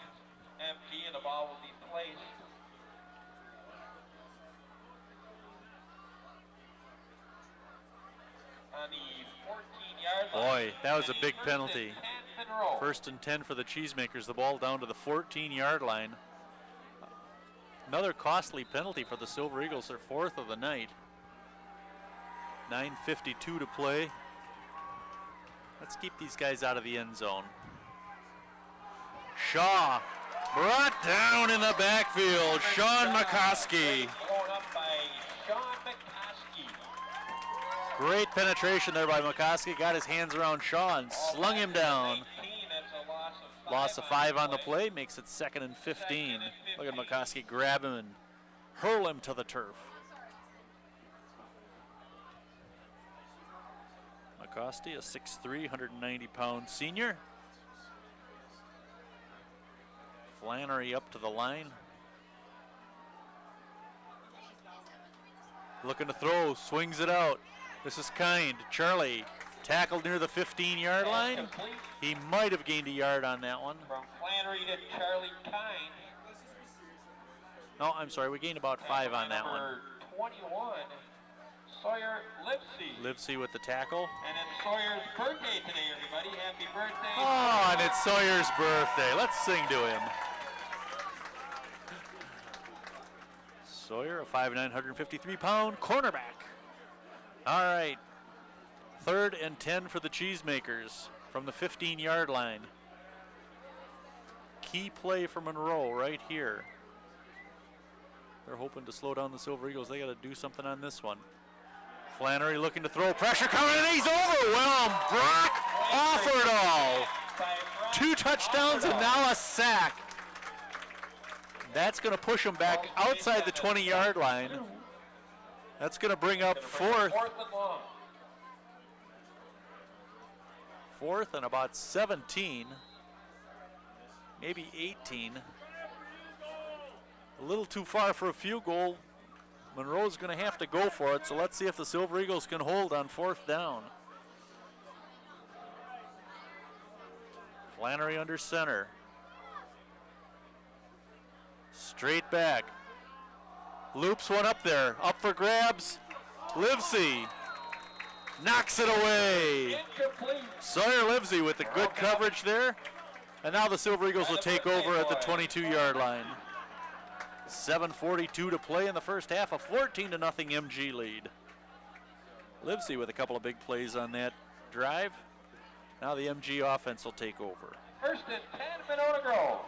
Speaker 2: MG, and the ball will be placed. On the 14-yard line.
Speaker 1: Boy, that was a big penalty. 1st and 10 for the Cheesemakers. The ball down to the 14-yard line. Another costly penalty for the Silver Eagles, their 4th of the night. 9:52 to play. Let's keep these guys out of the end zone. Shaw brought down in the backfield. Sean McCoskey.
Speaker 2: Blown up by Sean McCoskey.
Speaker 1: Great penetration there by McCoskey. Got his hands around Shaw and slung him down.
Speaker 2: 18, that's a
Speaker 1: Loss of 5 on the play, makes it 2nd and 15. Look at McCoskey grab him and hurl him to the turf. McCoskey, a 6'3", 190-pound senior. Flannery up to the line. Looking to throw, swings it out. This is Kind. Charlie tackled near the 15-yard line. He might have gained a yard on that one.
Speaker 2: From Flannery to Charlie Kind.
Speaker 1: No, I'm sorry, we gained about 5 on that one.
Speaker 2: Number 21, Sawyer Livesey.
Speaker 1: Livesey with the tackle.
Speaker 2: And it's Sawyer's birthday today, everybody. Happy birthday.
Speaker 1: Oh, and it's Sawyer's birthday. Let's sing to him. Sawyer, a 5'9", 153-pound cornerback. All right, 3rd and 10 for the Cheesemakers from the 15-yard line. Key play for Monroe right here. They're hoping to slow down the Silver Eagles. They got to do something on this one. Flannery looking to throw, pressure coming, and he's overwhelmed. Brock Offerdahl. 2 touchdowns and now a sack. That's going to push him back outside the 20-yard line. That's going to bring up fourth and about 17, maybe 18. A little too far for a field goal. Monroe's going to have to go for it, so let's see if the Silver Eagles can hold on 4th down. Flannery under center. Straight back. Loops one up there. Up for grabs. Livesey knocks it away. Sawyer Livesey with the good coverage there. And now the Silver Eagles will take over at the 22-yard line. 7:42 to play in the first half, a 14-0 MG lead. Livesey with a couple of big plays on that drive. Now the MG offense will take over.
Speaker 2: 1st and 10, Monona Grove.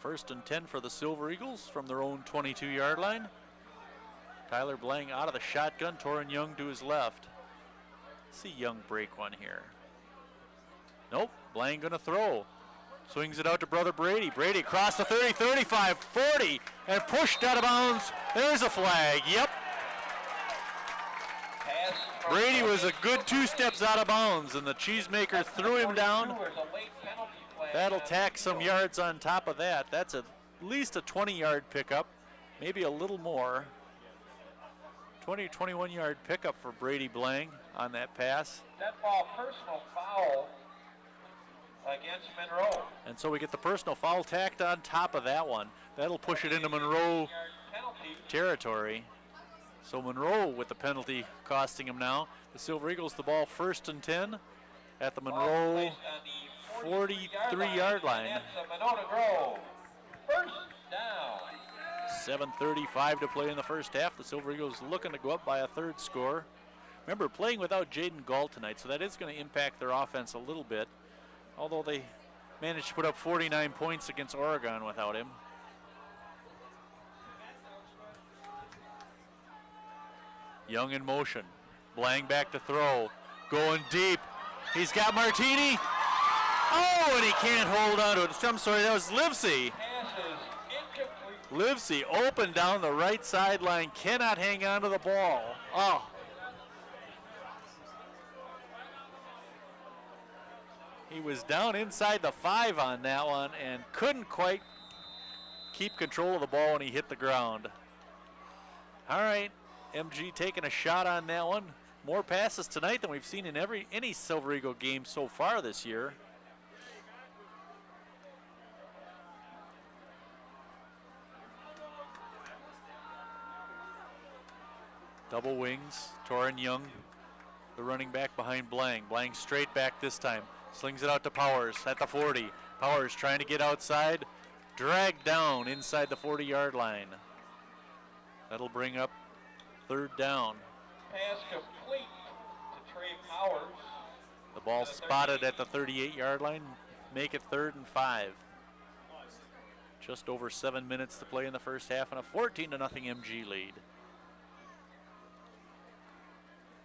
Speaker 1: First and 10 for the Silver Eagles from their own 22-yard line. Tyler Blang out of the shotgun, Torin Young to his left. See Young break one here. Nope, Blang gonna throw. Swings it out to brother Brady. Brady across the 30, 35, 40, and pushed out of bounds. There's a flag, yep. Brady was a good 2 steps out of bounds, and the cheesemaker threw him down. That'll tack some yards on top of that. That's at least a 20-yard pickup, maybe a little more. 20 or 21-yard pickup for Brady Blang on that pass.
Speaker 2: That ball, personal foul against Monroe.
Speaker 1: And so we get the personal foul tacked on top of that one. That'll push it into Monroe territory. So Monroe with the penalty costing him now. The Silver Eagles the ball 1st and 10 at the Monroe 43-yard line.
Speaker 2: 1st down.
Speaker 1: 7:35 to play in the first half. The Silver Eagles looking to go up by a 3rd score. Remember, playing without Jaden Gall tonight, so that is going to impact their offense a little bit, although they managed to put up 49 points against Oregon without him. Young in motion. Blang back to throw. Going deep. He's got Martini. Oh, and he can't hold on to it. I'm sorry, that was Livesey. Livesey open down the right sideline. Cannot hang on to the ball. Oh. He was down inside the 5 on that one and couldn't quite keep control of the ball when he hit the ground. All right, MG taking a shot on that one. More passes tonight than we've seen in any Silver Eagle game so far this year. Double wings, Torin Young, the running back behind Blang. Blang straight back this time. Slings it out to Powers at the 40. Powers trying to get outside, dragged down inside the 40-yard line. That'll bring up 3rd down.
Speaker 2: Pass complete to Trey Powers.
Speaker 1: The ball spotted at the 38-yard line. Make it 3rd and 5. Just over 7 minutes to play in the first half and a 14-0 MG lead.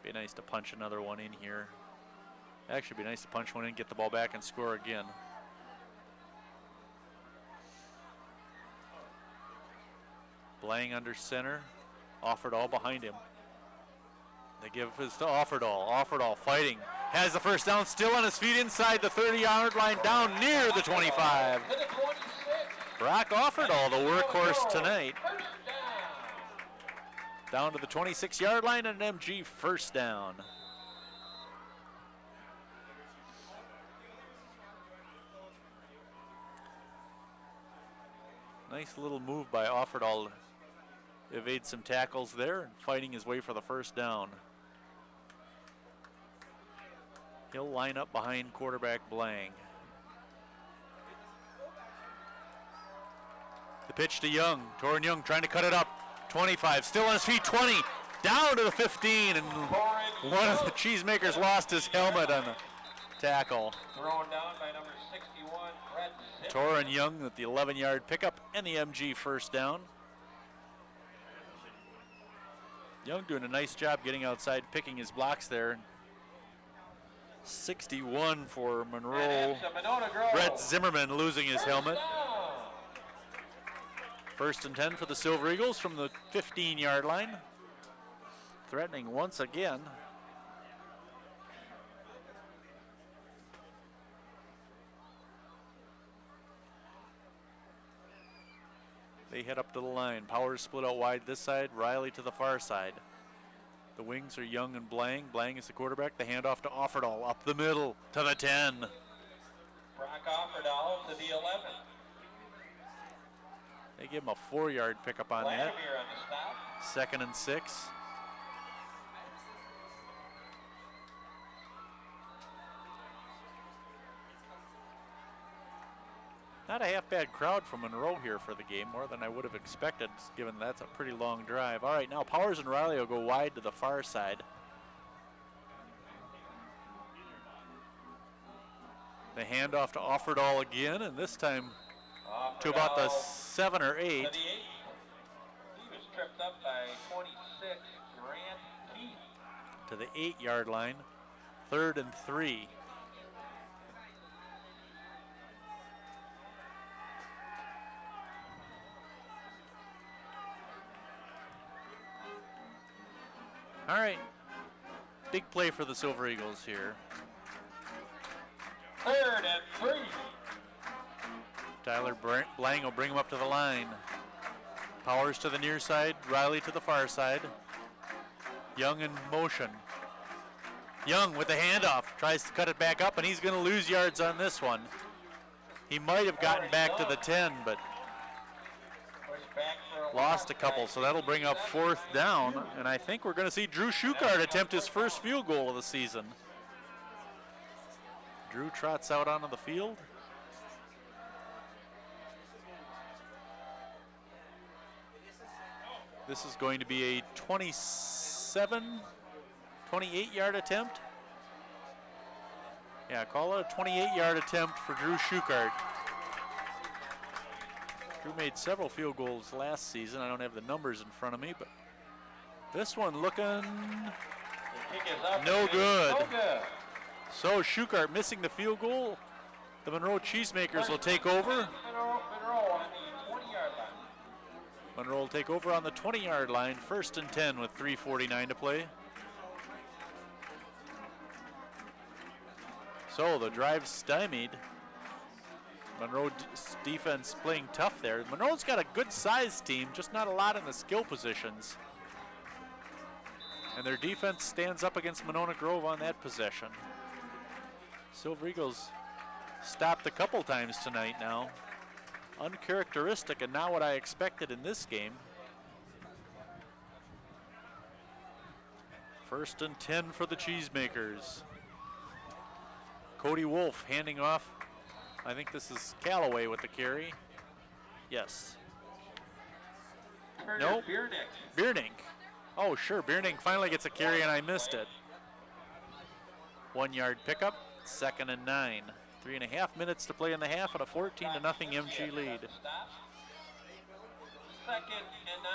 Speaker 1: Be nice to punch another one in here. Actually, be nice to punch one in, get the ball back, and score again. Blang under center. Offerdahl behind him. They give his to Offerdahl. Offerdahl fighting. Has the first down, still on his feet inside the 30-yard line, down near the 25. Brock Offerdahl, the workhorse tonight. Down to the 26-yard line and an MG 1st down. Nice little move by Offerdahl. Evade some tackles there and fighting his way for the 1st down. He'll line up behind quarterback Blang. The pitch to Young. Torin Young trying to cut it up. 25, still on his feet, 20, down to the 15, and one of the cheesemakers lost his helmet on the tackle.
Speaker 2: Thrown down by number 61, Brett Zip.
Speaker 1: Torin Young with the 11-yard pickup and the MG first down. Young doing a nice job getting outside, picking his blocks there. 61 for Monroe. Brett Zimmerman losing his helmet. 1st and 10 for the Silver Eagles from the 15-yard line. Threatening once again. They head up to the line. Powers split out wide this side, Riley to the far side. The wings are Young and Blang. Blang is the quarterback. The handoff to Offerdahl up the middle to the 10.
Speaker 2: Brock Offerdahl to the 11.
Speaker 1: They give him a 4-yard pickup on that.
Speaker 2: On the stop.
Speaker 1: 2nd and 6. Not a half bad crowd from Monroe here for the game, more than I would have expected, given that's a pretty long drive. All right, now Powers and Riley will go wide to the far side. The handoff to Offerdahl again, and this time to about the 7 or 8.
Speaker 2: To the 8. He was tripped up by 26, Grant Keith.
Speaker 1: To the 8-yard line, 3rd and 3. All right, big play for the Silver Eagles here.
Speaker 2: 3rd and 3.
Speaker 1: Tyler Blang will bring him up to the line. Powers to the near side, Riley to the far side. Young in motion. Young with the handoff, tries to cut it back up, and he's going to lose yards on this one. He might have gotten back to the 10, but lost a couple, so that'll bring up 4th down, and I think we're going to see Drew Shukart attempt his first field goal of the season. Drew trots out onto the field. This is going to be a 28-yard attempt. Yeah, call it a 28-yard attempt for Drew Shukart. Drew made several field goals last season. I don't have the numbers in front of me, but this one looking no good. So Shukart missing the field goal. The Monroe Cheesemakers will take over. Monroe will take over on the 20-yard line, 1st and 10 with 3:49 to play. So the drive stymied. Monroe defense playing tough there. Monroe's got a good sized team, just not a lot in the skill positions. And their defense stands up against Monona Grove on that possession. Silver Eagles stopped a couple times tonight now. Uncharacteristic and not what I expected in this game. 1st and 10 for the Cheesemakers. Cody Wolf handing off. I think this is Callaway with the carry. Yes. Nope. Bierning. Oh, sure. Bierning finally gets a carry, and I missed it. 1-yard pickup. 2nd and 9. 3.5 minutes to play in the half, and a 14-0 MG lead.
Speaker 2: 2nd and 9.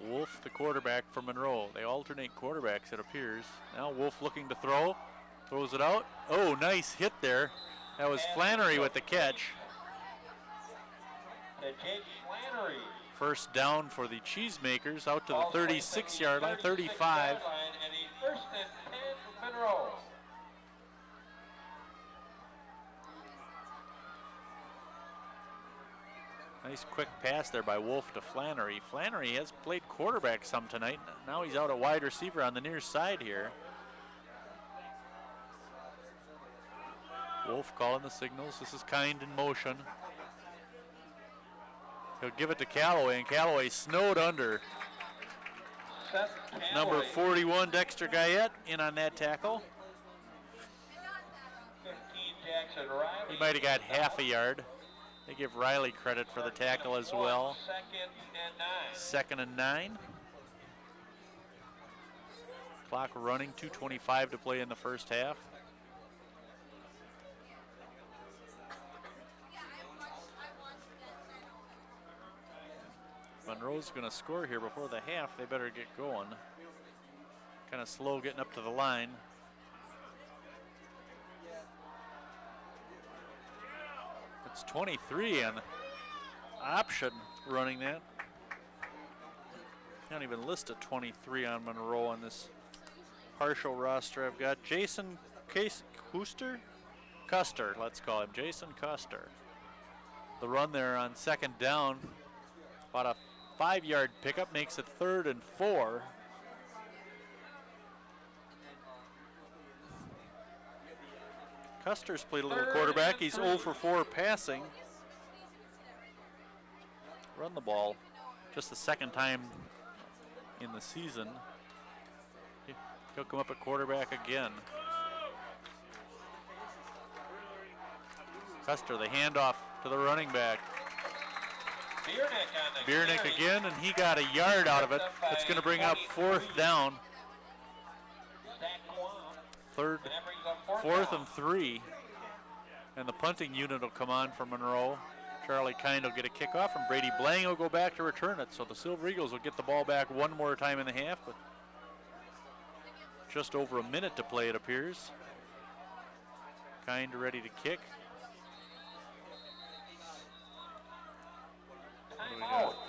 Speaker 1: Wolf, the quarterback for Monroe. They alternate quarterbacks, it appears. Now Wolf looking to throw. Throws it out. Oh, nice hit there. That was Flannery with the catch.
Speaker 2: To Jake Flannery.
Speaker 1: 1st down for the Cheesemakers, out to the 36-yard line, 35.
Speaker 2: And a 1st and 10 for Monroe.
Speaker 1: Nice quick pass there by Wolf to Flannery. Flannery has played quarterback some tonight. Now he's out at wide receiver on the near side here. Wolf calling the signals. This is Kind in motion. He'll give it to Callaway, and Callaway snowed under. Number 41, Dexter Guyette, in on that tackle.
Speaker 2: 15, Jackson Riley.
Speaker 1: He might have got half a yard. They give Riley credit for the tackle as well.
Speaker 2: 2nd and 9.
Speaker 1: 2nd and 9. Clock running, 2:25 to play in the first half. Monroe's going to score here before the half. They better get going. Kind of slow getting up to the line. It's 23 and option running that. Can't even list a 23 on Monroe on this partial roster. I've got Jason Custer, let's call him Jason Custer. The run there on second down, about a 5-yard pickup, makes it 3rd and 4. Custer's played a little quarterback. He's 0 for 4 passing. Run the ball just the second time in the season. He'll come up at quarterback again. Custer, the handoff to the running back. Biernick again, and he got a yard out of it. That's going to bring up 4th down. 4th and 3. And the punting unit will come on for Monroe. Charlie Kind will get a kickoff, and Brady Blang will go back to return it. So the Silver Eagles will get the ball back one more time in the half, but just over a minute to play, it appears. Kind ready to kick.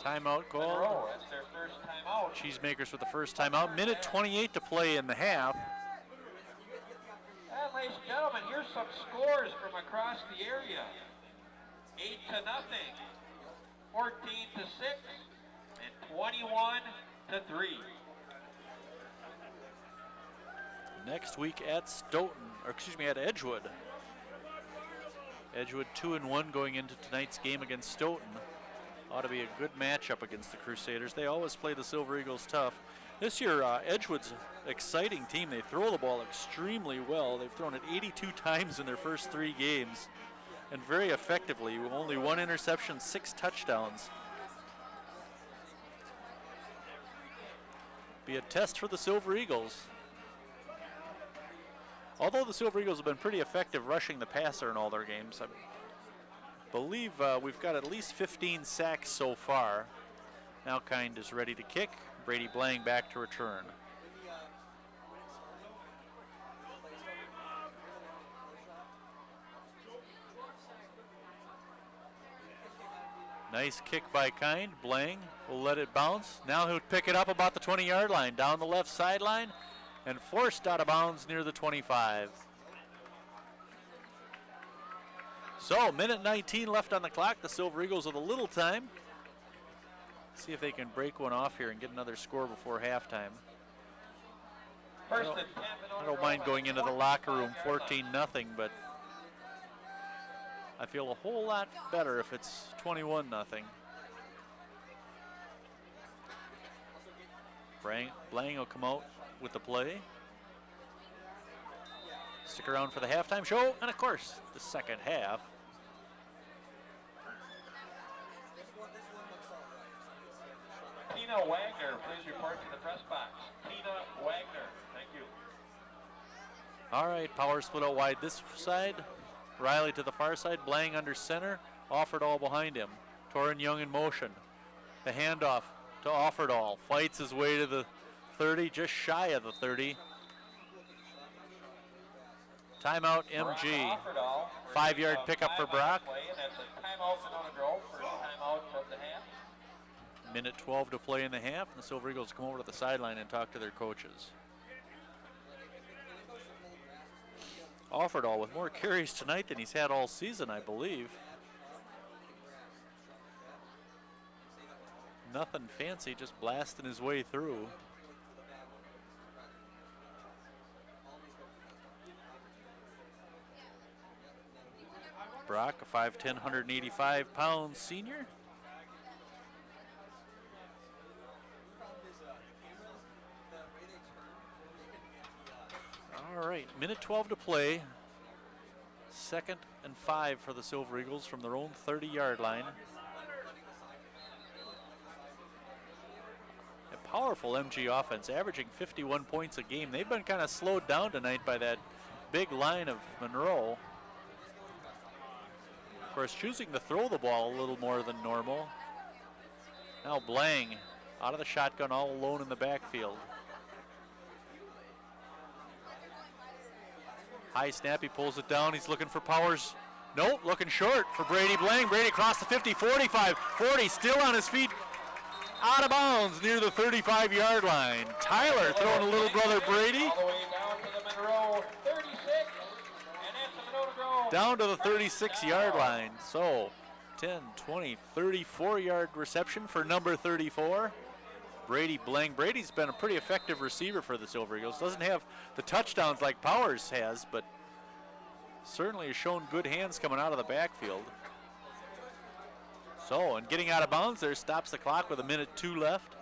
Speaker 1: Timeout call.
Speaker 2: That's their first timeout.
Speaker 1: Cheesemakers with the first timeout. Minute 28 to play in the half.
Speaker 2: And ladies and gentlemen, here's some scores from across the area. 8-0, 14-6, and 21-3.
Speaker 1: Next week at at Edgewood. Edgewood 2-1 going into tonight's game against Stoughton. Ought to be a good matchup against the Crusaders. They always play the Silver Eagles tough. This year, Edgewood's an exciting team. They throw the ball extremely well. They've thrown it 82 times in their first 3 games, and very effectively, with only 1 interception, 6 touchdowns. Be a test for the Silver Eagles. Although the Silver Eagles have been pretty effective rushing the passer in all their games, I believe we've got at least 15 sacks so far. Now Kind is ready to kick. Brady Blang back to return. Nice kick by Kind. Blang will let it bounce. Now he'll pick it up about the 20-yard line, down the left sideline, and forced out of bounds near the 25. So, minute 19 left on the clock. The Silver Eagles with a little time. See if they can break one off here and get another score before halftime. I don't mind going into the locker room 14-0, but I feel a whole lot better if it's 21-0. Blang will come out with the play. Stick around for the halftime show, and of course, the second half.
Speaker 2: Tina Wagner, please report to the press box. Tina Wagner, thank you.
Speaker 1: All right, power split out wide this side. Riley to the far side, Blang under center. Offerdahl behind him. Torrin Young in motion. The handoff to Offerdahl. Fights his way to the 30, just shy of the 30. Timeout MG. 5-yard pickup for Brock. Minute 12 to play in the half, and the Silver Eagles come over to the sideline and talk to their coaches. Offerdahl with more carries tonight than he's had all season, I believe. Nothing fancy, just blasting his way through. Brock, a 5'10", 185-pound senior. All right, minute 12 to play. 2nd and 5 for the Silver Eagles from their own 30-yard line. A powerful MG offense, averaging 51 points a game. They've been kind of slowed down tonight by that big line of Monroe. Of course, choosing to throw the ball a little more than normal. Now Blang out of the shotgun, all alone in the backfield. High snap, he pulls it down. He's looking for Powers. Nope, looking short for Brady Blang. Brady across the 50, 45, 40, still on his feet. Out of bounds near the 35-yard line. Tyler throwing to little brother Brady.
Speaker 2: All the way down to the Monroe 36, and that's the Monona Grove.
Speaker 1: Down to the 36-yard line. So 10, 20, 34-yard reception for number 34. Brady Blang. Brady's been a pretty effective receiver for the Silver Eagles. Doesn't have the touchdowns like Powers has, but certainly has shown good hands coming out of the backfield. So, and getting out of bounds there, stops the clock with 1:02 left.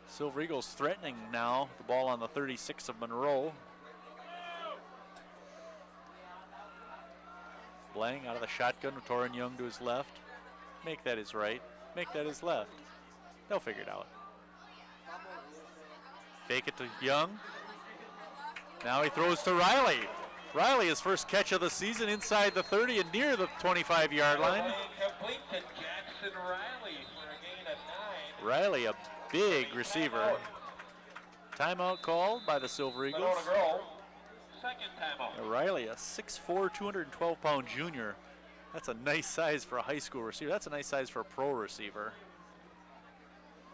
Speaker 1: Silver Eagles threatening now, the ball on the 36 of Monroe. Blang out of the shotgun, Torin Young to his left. Make that his right, make that his left. They'll figure it out. Fake it to Young. Now he throws to Riley. Riley, his first catch of the season inside the 30 and near the 25-yard line.
Speaker 2: Complete to Jackson Riley for a gain of 9.
Speaker 1: Riley, a big receiver. Timeout called by the Silver Eagles.
Speaker 2: Monona Grove, second timeout.
Speaker 1: Riley, a 6'4", 212-pound junior. That's a nice size for a high school receiver. That's a nice size for a pro receiver.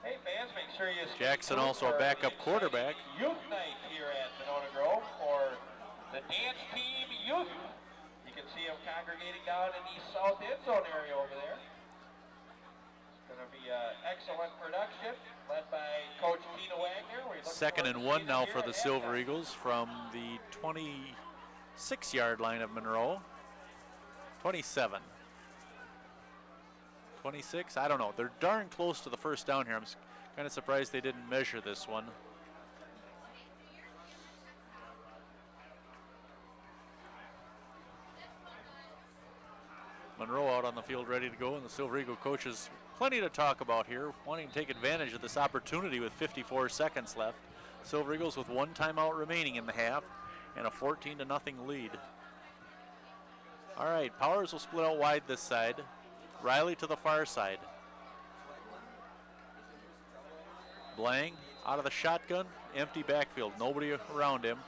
Speaker 2: Hey fans, make sure you
Speaker 1: Jackson also a backup quarterback.
Speaker 2: Youth night here at Monona Grove for the dance team youth. You can see them congregating down in the south end zone area over there. It's going to be an excellent production led by Coach Tina Wagner.
Speaker 1: Second and 1 now for the Silver Eagles from the 26-yard line of Monroe. 27. 26, I don't know. They're darn close to the first down here. I'm kind of surprised they didn't measure this one. Monroe out on the field ready to go, and the Silver Eagle coaches plenty to talk about here, wanting to take advantage of this opportunity with 54 seconds left. Silver Eagles with 1 timeout remaining in the half and a 14-0 lead. All right, Powers will split out wide this side. Riley to the far side. Blang out of the shotgun, empty backfield, nobody around him.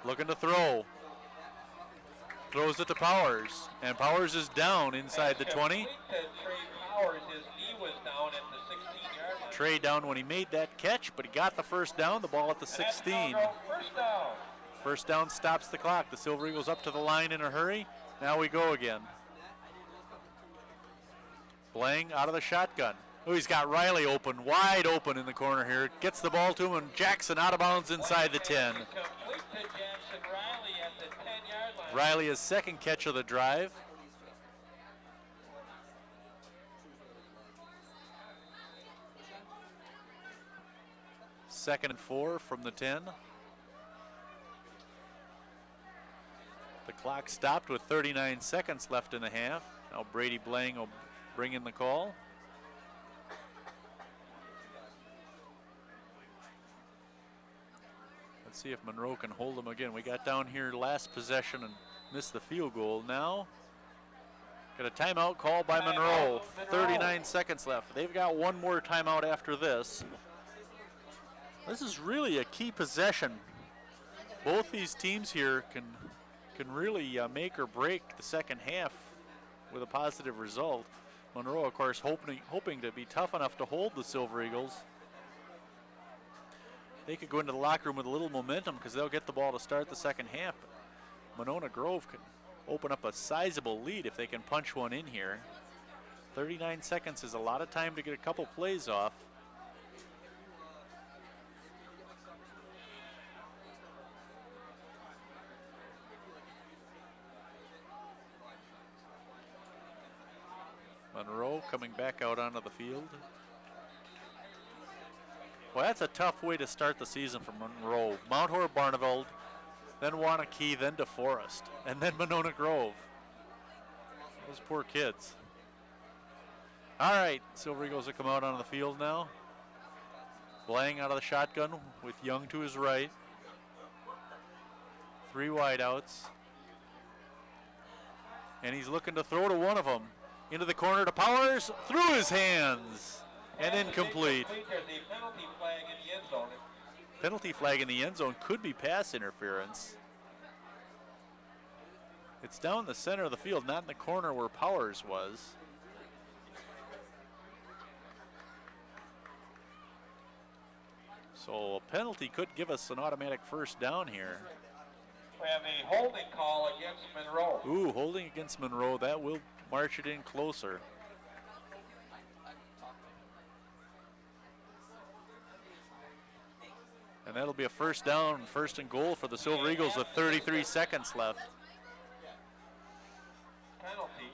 Speaker 1: Looking to throw. Throws it to Powers, and Powers is down inside the 20.
Speaker 2: Powers, his knee was down at the 16-yard line.
Speaker 1: Trey down when he made that catch, but he got the first down, the ball at the 16.
Speaker 2: First down.
Speaker 1: First down stops the clock. The Silver Eagles up to the line in a hurry. Now we go again. Blang out of the shotgun. Oh, he's got Riley open, wide open in the corner here. Gets the ball to him, and Jackson out of bounds inside the 10.
Speaker 2: Complete to Jackson Riley at the 10-yard line.
Speaker 1: Riley, his second catch of the drive. Second and 4 from the 10. The clock stopped with 39 seconds left in the half. Now Brady Blang will bring in the call. Let's see if Monroe can hold them again. We got down here last possession and missed the field goal. Now, got a timeout called by Monroe. 39 seconds left. They've got one more timeout after this. This is really a key possession. Both these teams here can really make or break the second half with a positive result. Monroe, of course, hoping to be tough enough to hold the Silver Eagles. They could go into the locker room with a little momentum because they'll get the ball to start the second half. Monona Grove can open up a sizable lead if they can punch one in here. 39 seconds is a lot of time to get a couple plays off. Monroe coming back out onto the field. Well, that's a tough way to start the season for Monroe. Mount Horeb Barneveld, then Wanakee, then DeForest, and then Monona Grove. Those poor kids. All right, Silver Eagles will come out onto the field now. Blang out of the shotgun with Young to his right. 3 wideouts. And he's looking to throw to one of them. Into the corner to Powers, through his hands, and incomplete.
Speaker 2: There's a penalty flag in the end zone.
Speaker 1: Penalty flag in the end zone could be pass interference. It's down the center of the field, not in the corner where Powers was. So a penalty could give us an automatic first down here.
Speaker 2: We have a holding call against Monroe.
Speaker 1: Ooh, holding against Monroe. That will march it in closer. And that'll be a first down, first and goal for the Silver Eagles with 33 seconds left.
Speaker 2: Penalty.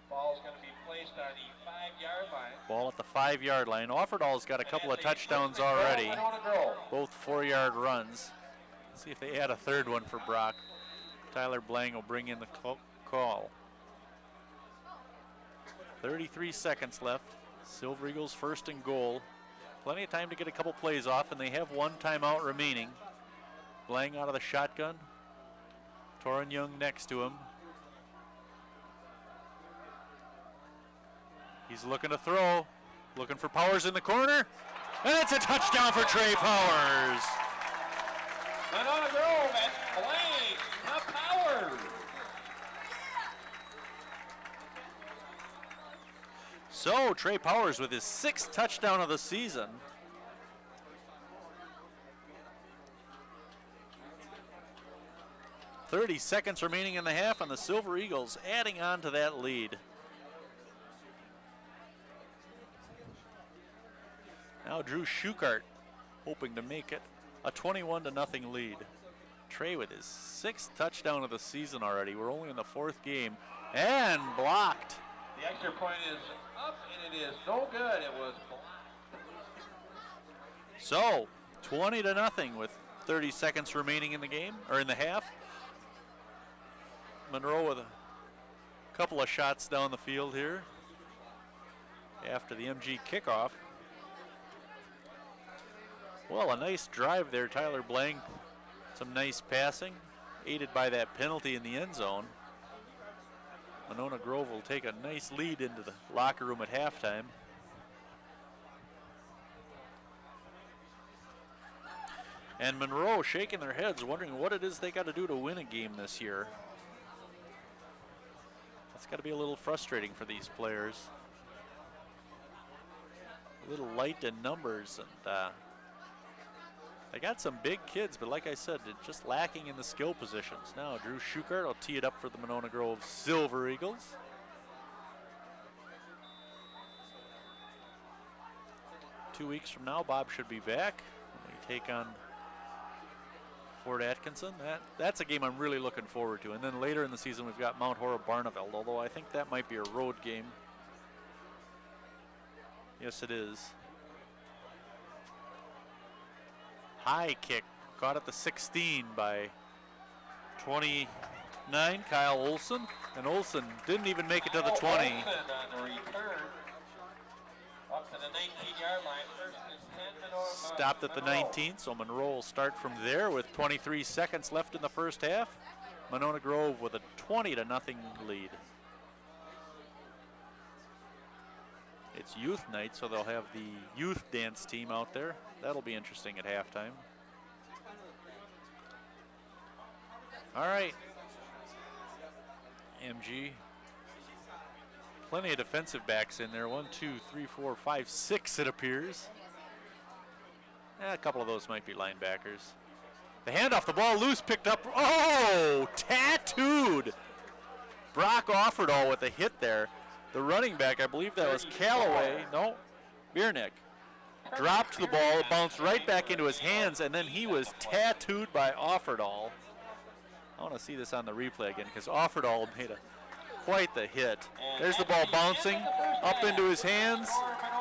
Speaker 2: Ball's going to be placed on the 5-yard line.
Speaker 1: Ball at the 5-yard line. Offerdahl's got a couple of touchdowns already. Both 4-yard runs. Let's see if they add a third one for Brock. Tyler Blang will bring in the call. 33 seconds left. Silver Eagles first and goal. Plenty of time to get a couple plays off, and they have 1 timeout remaining. Blang out of the shotgun. Torin Young next to him. He's looking to throw. Looking for Powers in the corner. And it's a touchdown for Trey Powers.
Speaker 2: Monona Grove at Blang to Powers.
Speaker 1: So Trey Powers with his 6th touchdown of the season. .30 seconds remaining in the half, and the Silver Eagles adding on to that lead. Now Drew Schukart hoping to make it a 21-0 lead. Trey with his 6th touchdown of the season already. We're only in the 4th game, and blocked.
Speaker 2: The extra point is up, and it is no good. It was blocked.
Speaker 1: So 20-0 with 30 seconds remaining in the game, or in the half. Monroe with a couple of shots down the field here after the MG kickoff. Well, a nice drive there, Tyler Blang. Some nice passing, aided by that penalty in the end zone. Monona Grove will take a nice lead into the locker room at halftime. And Monroe shaking their heads, wondering what it is they got to do to win a game this year. That's got to be a little frustrating for these players. A little light in numbers, and they got some big kids, but like I said, they're just lacking in the skill positions. Now Drew Schukart will tee it up for the Monona Grove Silver Eagles. Two weeks from now, Bob should be back when we take on Fort Atkinson. That's a game I'm really looking forward to. And then later in the season, we've got Mount Horeb Barneveld, although I think that might be a road game. Yes, it is. High kick, caught at the 16 by 29, Kyle Olson. And Olson didn't even make it to the 20.
Speaker 2: Olson on the return. Up to the 19-yard line. First and 10 Monroe.
Speaker 1: Stopped at the 19, so Monroe will start from there with 23 seconds left in the first half. Monona Grove with a 20-0 lead. It's youth night, so they'll have the youth dance team out there. That'll be interesting at halftime. All right. MG. Plenty of defensive backs in there. 1, 2, 3, 4, 5, 6 it appears. A couple of those might be linebackers. The handoff, the ball loose, picked up. Oh, tattooed. Brock Offerdahl with a hit there. The running back, I believe that was Callaway. No, Biernick. Dropped the ball, it bounced right back into his hands, and then he was tattooed by Offerdahl. I want to see this on the replay again because Offerdahl made quite the hit. There's the ball bouncing up into his hands,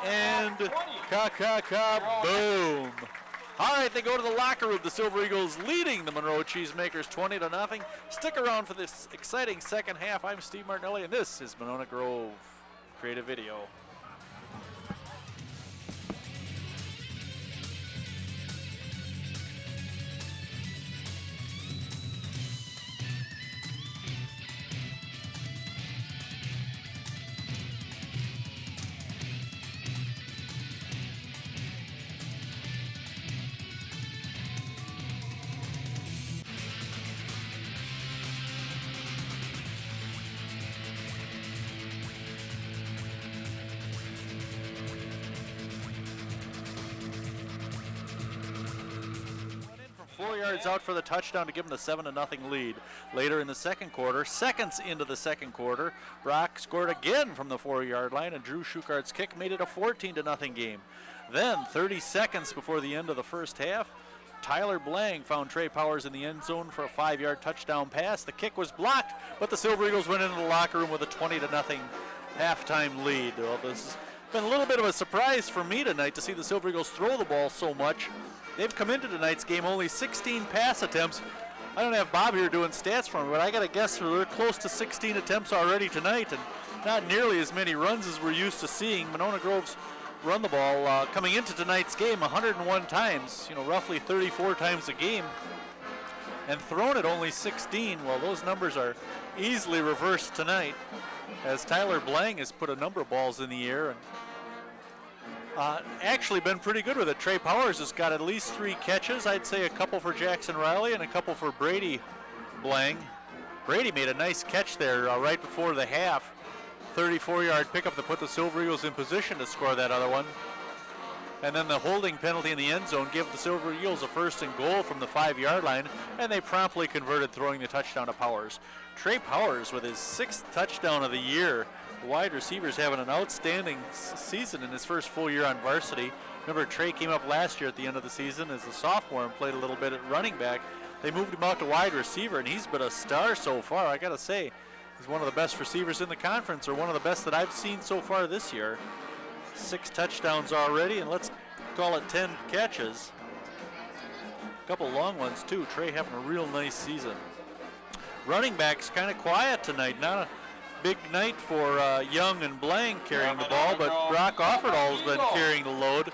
Speaker 1: and boom. All right, they go to the locker room. The Silver Eagles leading the Monroe Cheesemakers 20-0. Stick around for this exciting second half. I'm Steve Martinelli, and this is Monona Grove. create a video. Out for the touchdown to give them the 7-0 lead. Later in the second quarter, seconds into the second quarter, Brock scored again from the 4-yard line, and Drew Schuchart's kick made it a 14-0 game. Then, 30 seconds before the end of the first half, Tyler Blang found Trey Powers in the end zone for a 5-yard touchdown pass. The kick was blocked, but the Silver Eagles went into the locker room with a 20-0 halftime lead. Well, this has been a little bit of a surprise for me tonight to see the Silver Eagles throw the ball so much. They've come into tonight's game only 16 pass attempts. I don't have Bob here doing stats for me, but I got to guess they're close to 16 attempts already tonight, and not nearly as many runs as we're used to seeing. Monona Grove's run the ball coming into tonight's game 101 times, roughly 34 times a game, and thrown it only 16. Well, those numbers are easily reversed tonight, as Tyler Blang has put a number of balls in the air and actually been pretty good with it. Trey Powers has got at least 3 catches. I'd say a couple for Jackson Riley and a couple for Brady Blang. Brady made a nice catch there right before the half. 34-yard pickup to put the Silver Eagles in position to score that other one. And then the holding penalty in the end zone gave the Silver Eagles a 1st and goal from the 5-yard line, and they promptly converted, throwing the touchdown to Powers. Trey Powers with his 6th touchdown of the year. The wide receiver's having an outstanding season in his first full year on varsity. Remember, Trey came up last year at the end of the season as a sophomore and played a little bit at running back. They moved him out to wide receiver, and he's been a star so far. I got to say, he's one of the best receivers in the conference, or one of the best that I've seen so far this year. 6 touchdowns already, and let's call it 10 catches. A couple long ones, too. Trey having a real nice season. Running backs kind of quiet tonight. Not a big night for Young and Blang carrying the ball, but Brock Offerdahl has been carrying the load.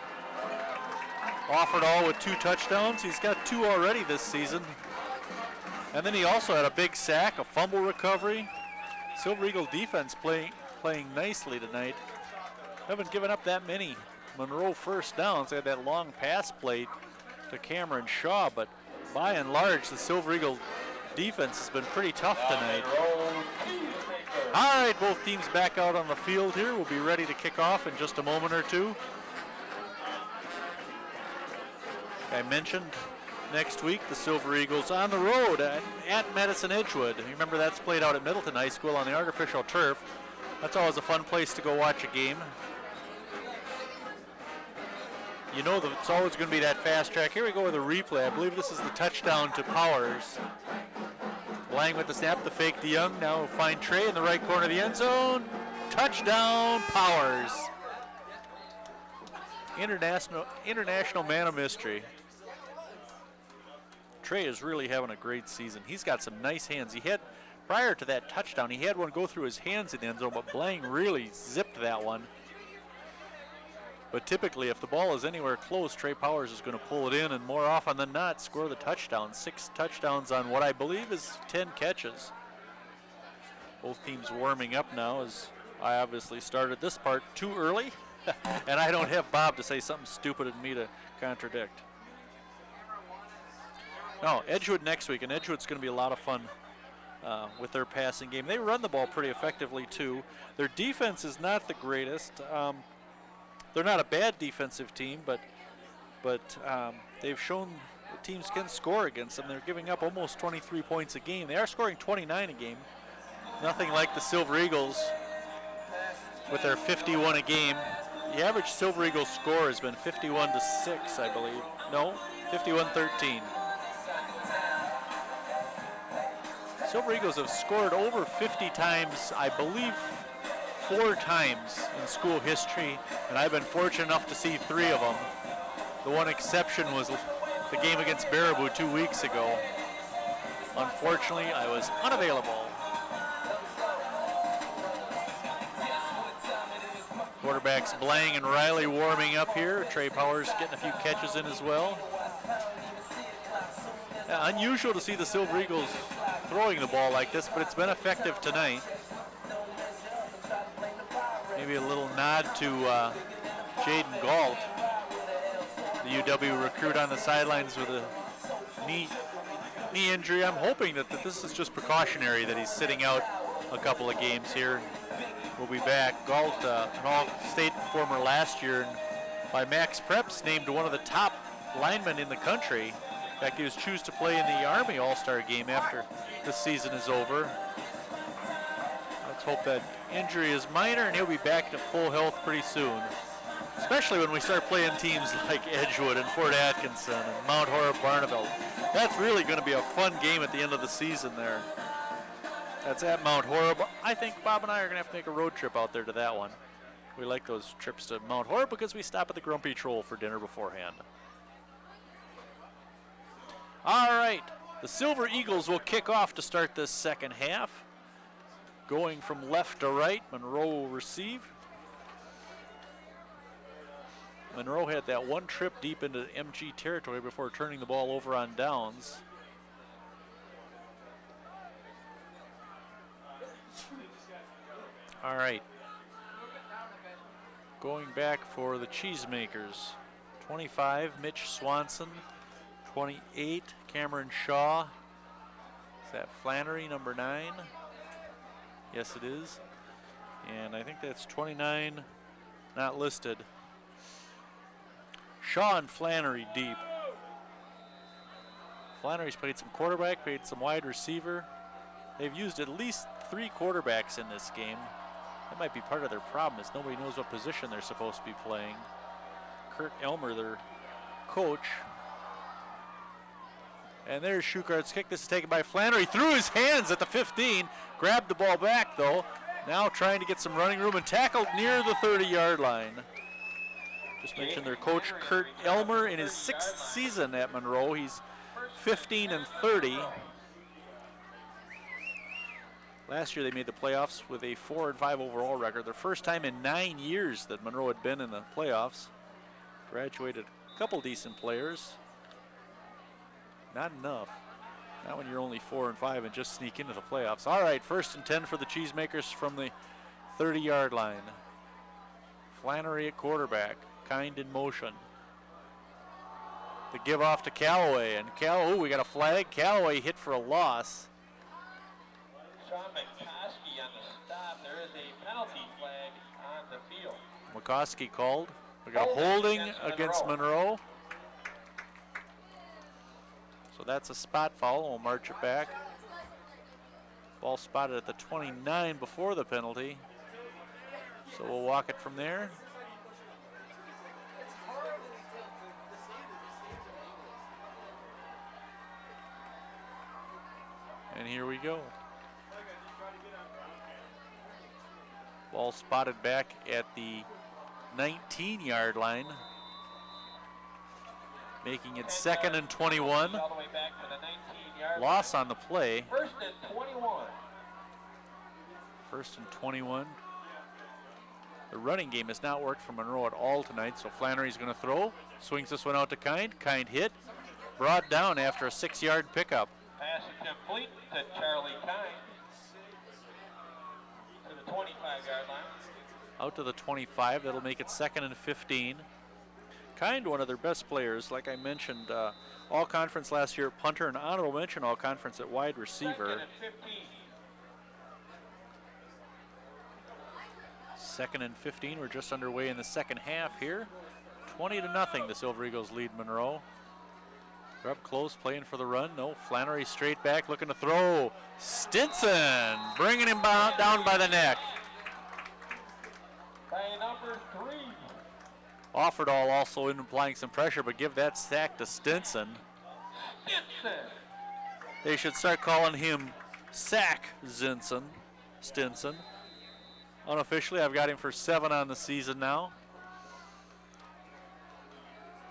Speaker 1: Offerdahl with 2 touchdowns. He's got 2 already this season. And then he also had a big sack, a fumble recovery. Silver Eagle defense playing nicely tonight. Haven't given up that many Monroe first downs. They had that long pass play to Cameron Shaw, but by and large, the Silver Eagle defense has been pretty tough tonight. All right, both teams back out on the field here. We'll be ready to kick off in just a moment or two. I mentioned next week the Silver Eagles on the road at Madison Edgewood. Remember, that's played out at Middleton High School on the artificial turf. That's always a fun place to go watch a game. You know that it's always going to be that fast track. Here we go with a replay. I believe this is the touchdown to Powers. Blang with the snap, the fake to Young. Now find Trey in the right corner of the end zone. Touchdown, Powers. International man of mystery. Trey is really having a great season. He's got some nice hands. He had, prior to that touchdown, he had one go through his hands in the end zone, but Blang really zipped that one. But typically, if the ball is anywhere close, Trey Powers is going to pull it in, and more often than not, score the touchdown. 6 touchdowns on what I believe is 10 catches. Both teams warming up now, as I obviously started this part too early, and I don't have Bob to say something stupid and me to contradict. No, Edgewood next week, and Edgewood's going to be a lot of fun with their passing game. They run the ball pretty effectively, too. Their defense is not the greatest. They're not a bad defensive team, but they've shown that teams can score against them. They're giving up almost 23 points a game. They are scoring 29 a game. Nothing like the Silver Eagles with their 51 a game. The average Silver Eagles score has been 51-6, I believe. No, 51-13. Silver Eagles have scored over 50 times, I believe, 4 times in school history, and I've been fortunate enough to see 3 of them. The one exception was the game against Baraboo 2 weeks ago. Unfortunately, I was unavailable. Quarterbacks Blang and Riley warming up here. Trey Powers getting a few catches in as well. Yeah, unusual to see the Silver Eagles throwing the ball like this, but it's been effective tonight. Maybe a little nod to Jaden Galt, the UW recruit on the sidelines with a knee injury. I'm hoping that this is just precautionary, that he's sitting out a couple of games here. We'll be back. Galt, an all-state performer last year, and by Max Preps named one of the top linemen in the country. In fact, he was chosen to play in the Army All-Star game after the season is over. Let's hope that injury is minor and he'll be back to full health pretty soon. Especially when we start playing teams like Edgewood and Fort Atkinson and Mount Horeb Barneveld. That's really going to be a fun game at the end of the season there. That's at Mount Horeb. I think Bob and I are going to have to make a road trip out there to that one. We like those trips to Mount Horeb because we stop at the Grumpy Troll for dinner beforehand. All right, the Silver Eagles will kick off to start this second half. Going from left to right, Monroe will receive. Monroe had that one trip deep into MG territory before turning the ball over on downs. All right. Going back for the Cheesemakers. 25, Mitch Swanson. 28, Cameron Shaw. Is that Flannery, number 9? Yes, it is. And I think that's 29, not listed. Shaw and Flannery deep. Flannery's played some quarterback, played some wide receiver. They've used at least 3 quarterbacks in this game. That might be part of their problem, is nobody knows what position they're supposed to be playing. Kurt Elmer, their coach. And there's Schuchart's kick. This is taken by Flannery. Through his hands at the 15. Grabbed the ball back, though. Now trying to get some running room and tackled near the 30-yard line. Just mentioned their coach, Kurt Elmer, in his 6th season at Monroe. He's 15-30. Last year they made the playoffs with a 4-5 overall record. Their first time in 9 years that Monroe had been in the playoffs. Graduated a couple decent players. Not enough. Not when you're only 4-5 and just sneak into the playoffs. All right, 1st and 10 for the Cheesemakers from the 30-yard line. Flannery at quarterback. Kind in motion. The give off to Callaway, and we got a flag. Callaway hit for a loss.
Speaker 2: Sean McCoskey on the stop. There is a penalty flag on the field.
Speaker 1: McCoskey called. We got holding against Monroe. So that's a spot foul. We'll march it back. Ball spotted at the 29 before the penalty. So we'll walk it from there. And here we go. Ball spotted back at the 19-yard line, making it 2nd and 21. Loss on the play.
Speaker 2: 1st and 21.
Speaker 1: 1st and 21. The running game has not worked for Monroe at all tonight, so Flannery's going to throw. Swings this one out to Kind. Kind hit. Brought down after a 6-yard pickup.
Speaker 2: Pass is complete to Charlie Kind. To the 25-yard line.
Speaker 1: Out to the 25. That'll make it 2nd and 15. Kind, one of their best players. Like I mentioned, all-conference last year, punter, and honorable mention all-conference at wide receiver.
Speaker 2: 2nd and 15.
Speaker 1: 2nd and 15. We're just underway in the second half here. 20-0, the Silver Eagles lead Monroe. They're up close, playing for the run. No, Flannery straight back, looking to throw. Stinson bringing him down by the neck.
Speaker 2: By number 3.
Speaker 1: Offerdahl also in applying some pressure, but give that sack to Stinson.
Speaker 2: Stinson.
Speaker 1: They should start calling him Sack Stinson. Unofficially, I've got him for 7 on the season now.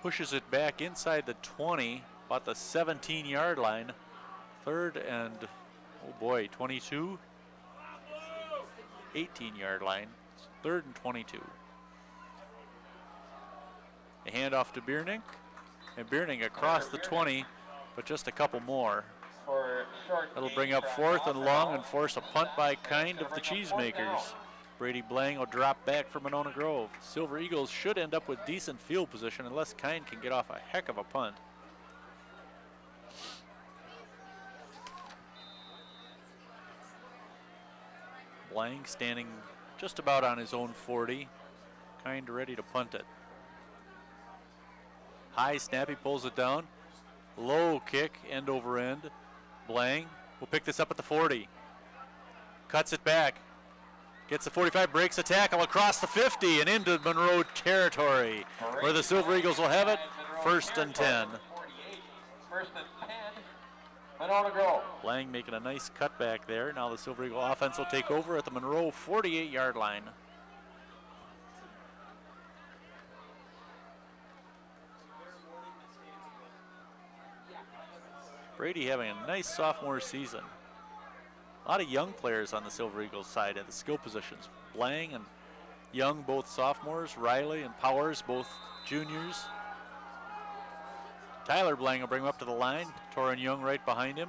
Speaker 1: Pushes it back inside the 20, about the 17-yard line. 3rd and, 22. 18-yard line. 3rd and 22. A handoff to Bierning. And Bierning across the 20, but just a couple more. That'll bring up 4th and long and force a punt by Kind of the Cheesemakers. Brady Blang will drop back for Monona Grove. Silver Eagles should end up with decent field position unless Kind can get off a heck of a punt. Blang standing just about on his own 40. Kind ready to punt it. High snap, he pulls it down. Low kick, end over end. Blang will pick this up at the 40. Cuts it back. Gets the 45, breaks a tackle across the 50 and into Monroe territory, where the Silver Eagles will have it, 1st and 10.
Speaker 2: 1st and 10, Monona Grove.
Speaker 1: Blang making a nice cutback there. Now the Silver Eagle offense will take over at the Monroe 48-yard line. Brady having a nice sophomore season. A lot of young players on the Silver Eagles side at the skill positions. Blang and Young, both sophomores. Riley and Powers, both juniors. Tyler Blang will bring him up to the line. Torin Young right behind him.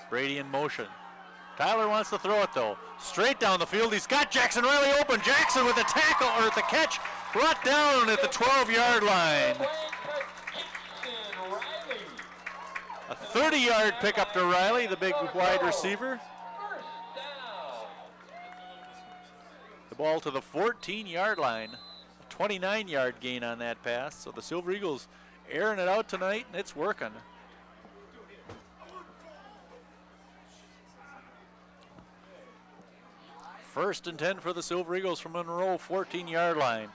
Speaker 1: Brady in motion. Tyler wants to throw it though. Straight down the field. He's got Jackson Riley open. Jackson with the tackle or the catch. Brought down at the 12-yard line. A 30-yard pickup to Riley, the big wide receiver. The ball to the 14-yard line. A 29-yard gain on that pass. So the Silver Eagles airing it out tonight, and it's working. First and 10 for the Silver Eagles from Monroe, 14-yard line.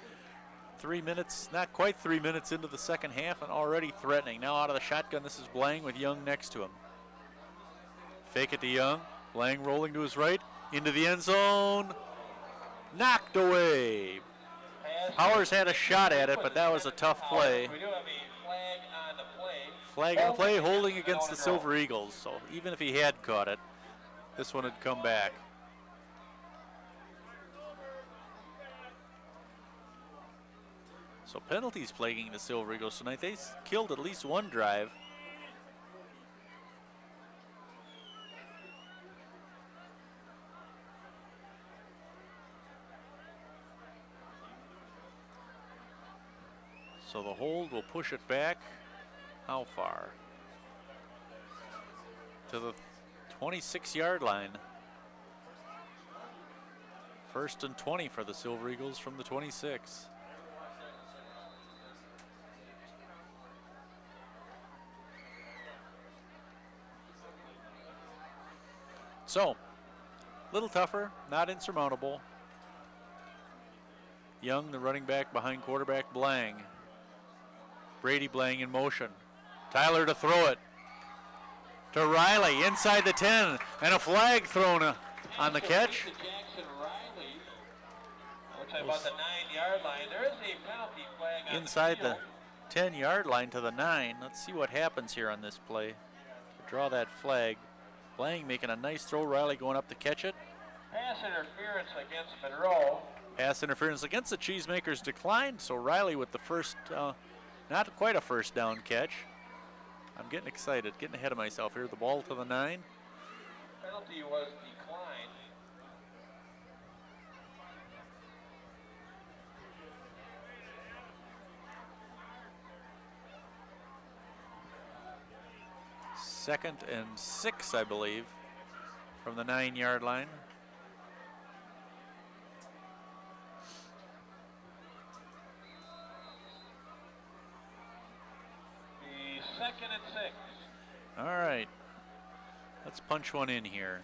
Speaker 1: 3 minutes, not quite 3 minutes into the second half, and already threatening. Now out of the shotgun, this is Blang with Young next to him. Fake it to Young. Blang rolling to his right, into the end zone. Knocked away. Powers had a shot at it, but that was a tough play.
Speaker 2: We do have a flag on the play.
Speaker 1: Flag on the play, holding against the Silver Eagles. So even if he had caught it, this one had come back. So penalties plaguing the Silver Eagles tonight. They killed at least one drive. So the hold will push it back. How far? To the 26-yard line. First and 20 for the Silver Eagles from the 26. So, a little tougher, not insurmountable. Young, the running back behind quarterback Blang. Brady Blang in motion. Tyler to throw it to Riley inside the 10, and a flag thrown on the catch.
Speaker 2: Jackson Riley. We're talking about the 9-yard line. There is a penalty flag on
Speaker 1: Inside
Speaker 2: the
Speaker 1: the 10-yard line to the 9. Let's see what happens here on this play. Draw that flag. Blang making a nice throw. Riley going up to catch it.
Speaker 2: Pass interference against Monroe.
Speaker 1: Pass interference against the Cheesemakers declined, so Riley with the first, not quite a first down catch. I'm getting excited, getting ahead of myself here. The ball to the 9.
Speaker 2: Penalty was declined.
Speaker 1: Second and 6, I believe, from the 9-yard line.
Speaker 2: The 2nd and 6.
Speaker 1: All right, let's punch one in here.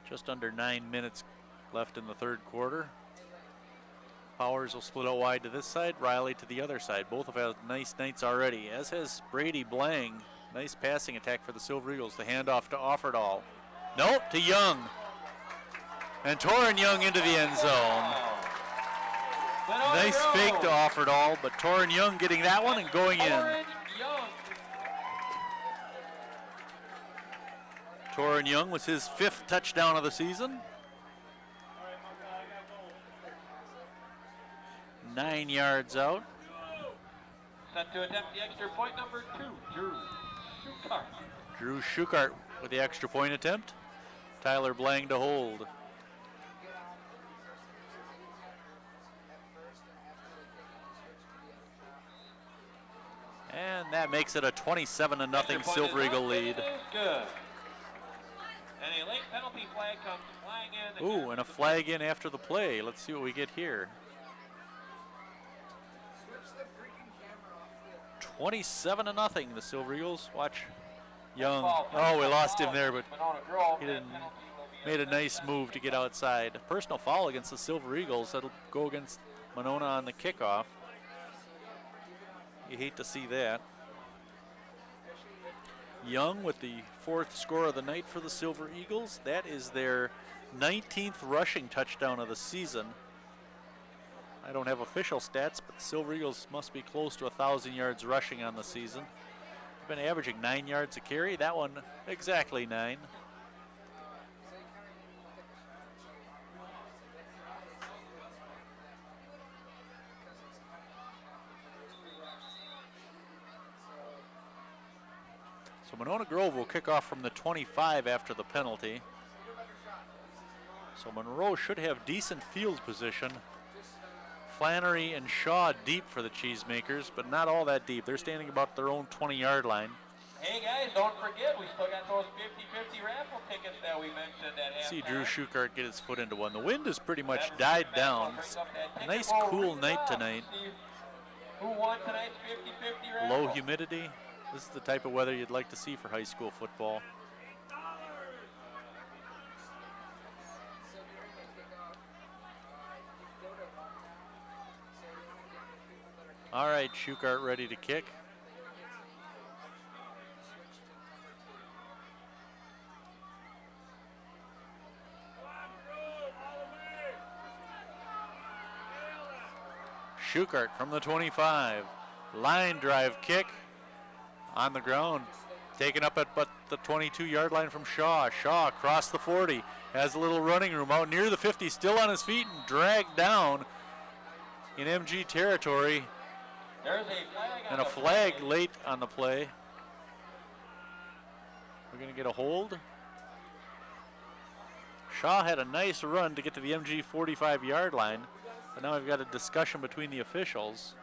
Speaker 1: Just under 9 minutes left in the third quarter. Powers will split out wide to this side, Riley to the other side. Both have had nice nights already, as has Brady Blang. Nice passing attack for the Silver Eagles. The handoff to Offerdahl. Nope, to Young. And Torin Young into the end zone. Nice fake to Offerdahl, but Torin Young getting that one and going in. Torin Young was his 5th touchdown of the season. 9 yards out.
Speaker 2: Set to attempt the extra point, number 2, Drew Schukart.
Speaker 1: Drew Schukart with the extra point attempt. Tyler Blang to hold. And that makes it a 27-0 Silver Eagle lead.
Speaker 2: Good. And a late penalty flag comes flying in.
Speaker 1: Ooh, and a flag in after the play. Let's see what we get here. 27-0, the Silver Eagles. Watch Young. Oh, we lost him there, but he didn't. Made a nice move to get outside. Personal foul against the Silver Eagles. That'll go against Monona on the kickoff. You hate to see that. Young with the 4th score of the night for the Silver Eagles. That is their 19th rushing touchdown of the season. I don't have official stats, but the Silver Eagles must be close to 1,000 yards rushing on the season. They've been averaging 9 yards a carry. That one exactly 9. So Monona Grove will kick off from the 25 after the penalty. So Monroe should have decent field position. Flannery and Shaw deep for the Cheesemakers, but not all that deep. They're standing about their own 20-yard line.
Speaker 2: Hey guys, don't forget, we still got those 50-50 raffle tickets that we mentioned at halftime.
Speaker 1: See Drew Schukart get his foot into one. The wind has pretty much died down. A nice cool night tonight.
Speaker 2: Who won tonight's 50-50 raffle?
Speaker 1: Low humidity. This is the type of weather you'd like to see for high school football. All right, Schukart ready to kick. Schukart from the 25. Line drive kick on the ground. Taken up at but the 22-yard line from Shaw. Shaw across the 40. Has a little running room out near the 50. Still on his feet and dragged down in MG territory.
Speaker 2: There's a flag
Speaker 1: and a flag late on the play. We're going to get a hold. Shaw had a nice run to get to the MG 45-yard line, but now we've got a discussion between the officials.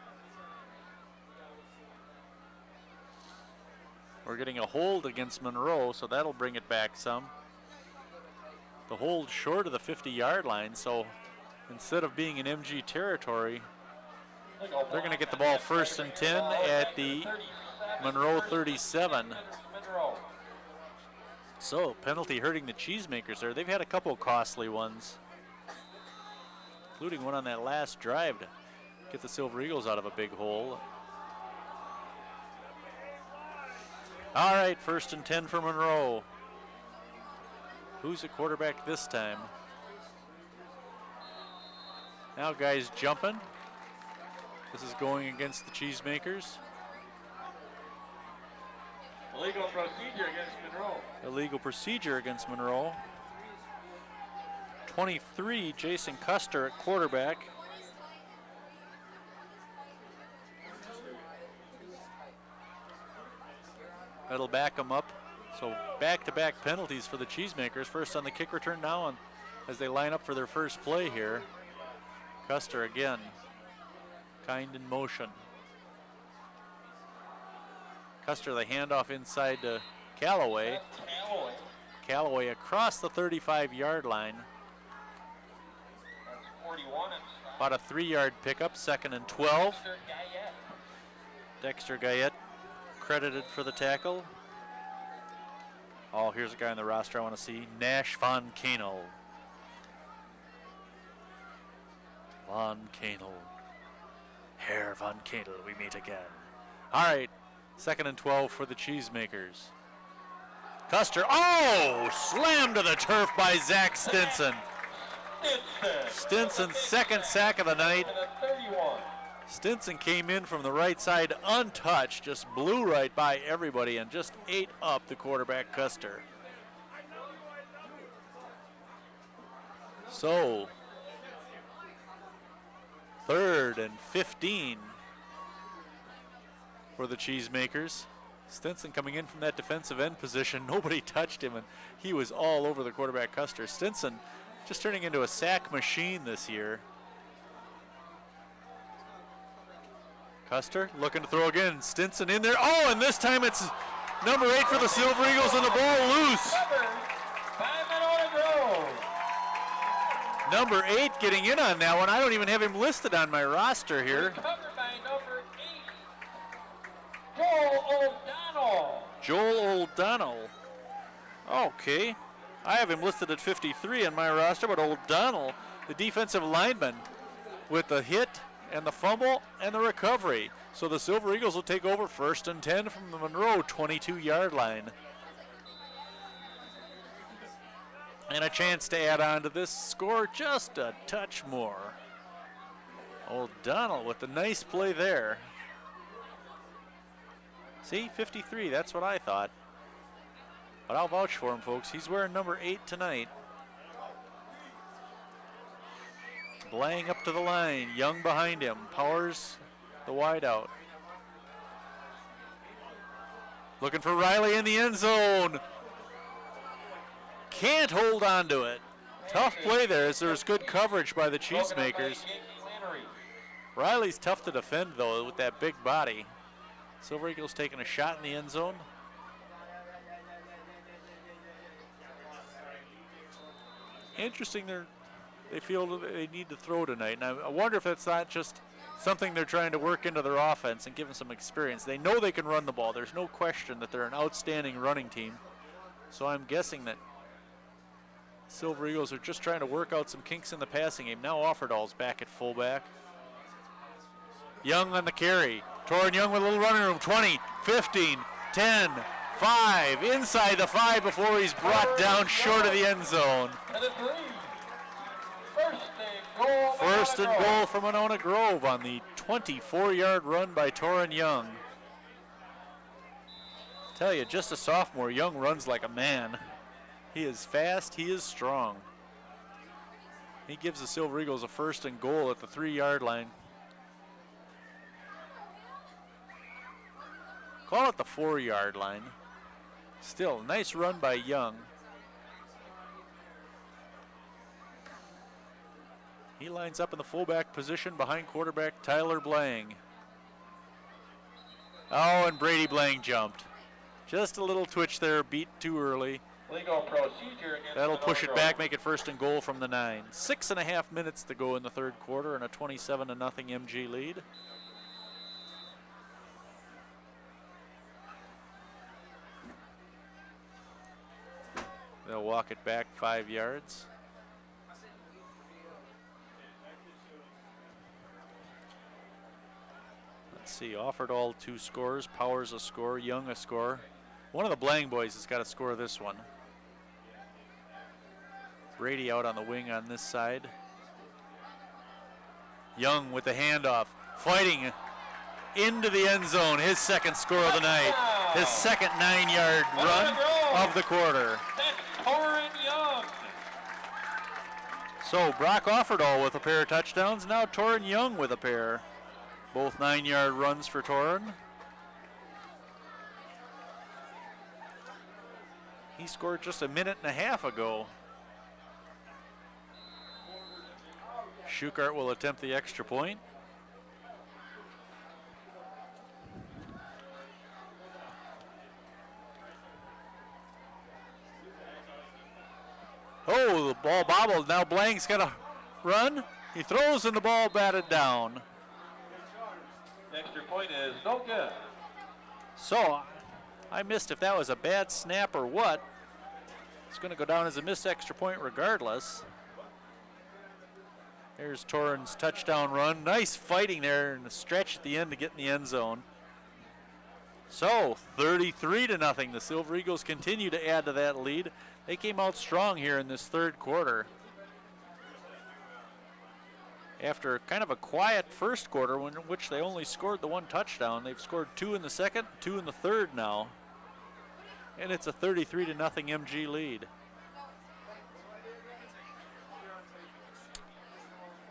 Speaker 1: We're getting a hold against Monroe, so that'll bring it back some. The hold short of the 50-yard line, so instead of being in MG territory, they're going to get the ball 1st and 10 at the Monroe 37. So penalty hurting the Cheesemakers there. They've had a couple costly ones, including one on that last drive to get the Silver Eagles out of a big hole. All right, 1st and 10 for Monroe. Who's the quarterback this time? Now guys jumping. This is going against the Cheesemakers.
Speaker 2: Illegal procedure against Monroe.
Speaker 1: Illegal procedure against Monroe. 23, Jason Custer at quarterback. That'll back them up. So back-to-back penalties for the Cheesemakers. First on the kick return now, and as they line up for their first play here. Custer again. Kind in motion. Custer the handoff inside to Callaway. Callaway across the 35-yard line.
Speaker 2: That's 41.
Speaker 1: About a 3-yard pickup, 2nd and 12. Dexter Guyette credited for the tackle. Oh, here's a guy on the roster I want to see. Nash Von Kanel. Von Kanel. Herr Von Kanel, we meet again. All right, 2nd and 12 for the Cheesemakers. Custer, oh, slammed to the turf by Zach Stinson. Stinson's 2nd sack of the night. Stinson came in from the right side untouched, just blew right by everybody and just ate up the quarterback Custer. So, 3rd and 15. for the Cheesemakers. Stinson coming in from that defensive end position. Nobody touched him, and he was all over the quarterback, Custer. Stinson just turning into a sack machine this year. Custer looking to throw again. Stinson in there. Oh, and this time it's number 8 for the Silver Eagles, and the ball loose. Number 8 getting in on that one. I don't even have him listed on my roster here.
Speaker 2: Covered by number 8, Joel O'Donnell.
Speaker 1: Joel O'Donnell. Okay. I have him listed at 53 on my roster, but O'Donnell, the defensive lineman, with the hit and the fumble and the recovery. So the Silver Eagles will take over 1st and 10 from the Monroe 22-yard line. And a chance to add on to this score just a touch more. O'Donnell with the nice play there. See, 53, that's what I thought. But I'll vouch for him, folks. He's wearing number 8 tonight. Blang up to the line, Young behind him, Powers the wide out. Looking for Riley in the end zone. Can't hold on to it. Tough play there as there's good coverage by the Cheesemakers. Riley's tough to defend though with that big body. Silver Eagles taking a shot in the end zone. Interesting, they feel they need to throw tonight. And I wonder if it's not just something they're trying to work into their offense and give them some experience. They know they can run the ball. There's no question that they're an outstanding running team. So I'm guessing that Silver Eagles are just trying to work out some kinks in the passing game. Now Offerdahl's back at fullback. Young on the carry. Torrin Young with a little running room. 20, 15, 10, 5. Inside the 5 before he's brought down short of the end zone. First and goal for Monona Grove on the 24-yard run by Torrin Young. Tell you, just a sophomore, Young runs like a man. He is fast, he is strong. He gives the Silver Eagles a 1st and goal at the 3-yard line. Call it the 4-yard line. Still, nice run by Young. He lines up in the fullback position behind quarterback Tyler Blang. Oh, and Brady Blang jumped. Just a little twitch there, beat too early.
Speaker 2: Legal procedure against
Speaker 1: That'll push it back, make it 1st and goal from the 9. 6.5 minutes to go in the 3rd quarter and a 27-0 MG lead. They'll walk it back 5 yards. Let's see, Offerdahl 2 scores, Powers a score, Young a score. One of the Blang boys has got to score this one. Brady out on the wing on this side. Young with the handoff, fighting into the end zone, his 2nd score of the night. His 2nd 9-yard run of the quarter.
Speaker 2: Torrin Young.
Speaker 1: So Brock Offerdahl with a pair of touchdowns. Now Torrin Young with a pair. Both 9-yard runs for Torrin. He scored just a minute and a half ago. Schukart will attempt the extra point. Oh, the ball bobbled. Now Blang's got to run. He throws and the ball batted down.
Speaker 2: Extra point is no good.
Speaker 1: So I missed if that was a bad snap or what. It's going to go down as a missed extra point regardless. Here's Torrin's touchdown run. Nice fighting there and a stretch at the end to get in the end zone. So 33-0. The Silver Eagles continue to add to that lead. They came out strong here in this 3rd quarter. After kind of a quiet 1st quarter in which they only scored the 1 touchdown, they've scored 2 in the 2nd, 2 in the 3rd now. And it's a 33-0 MG lead.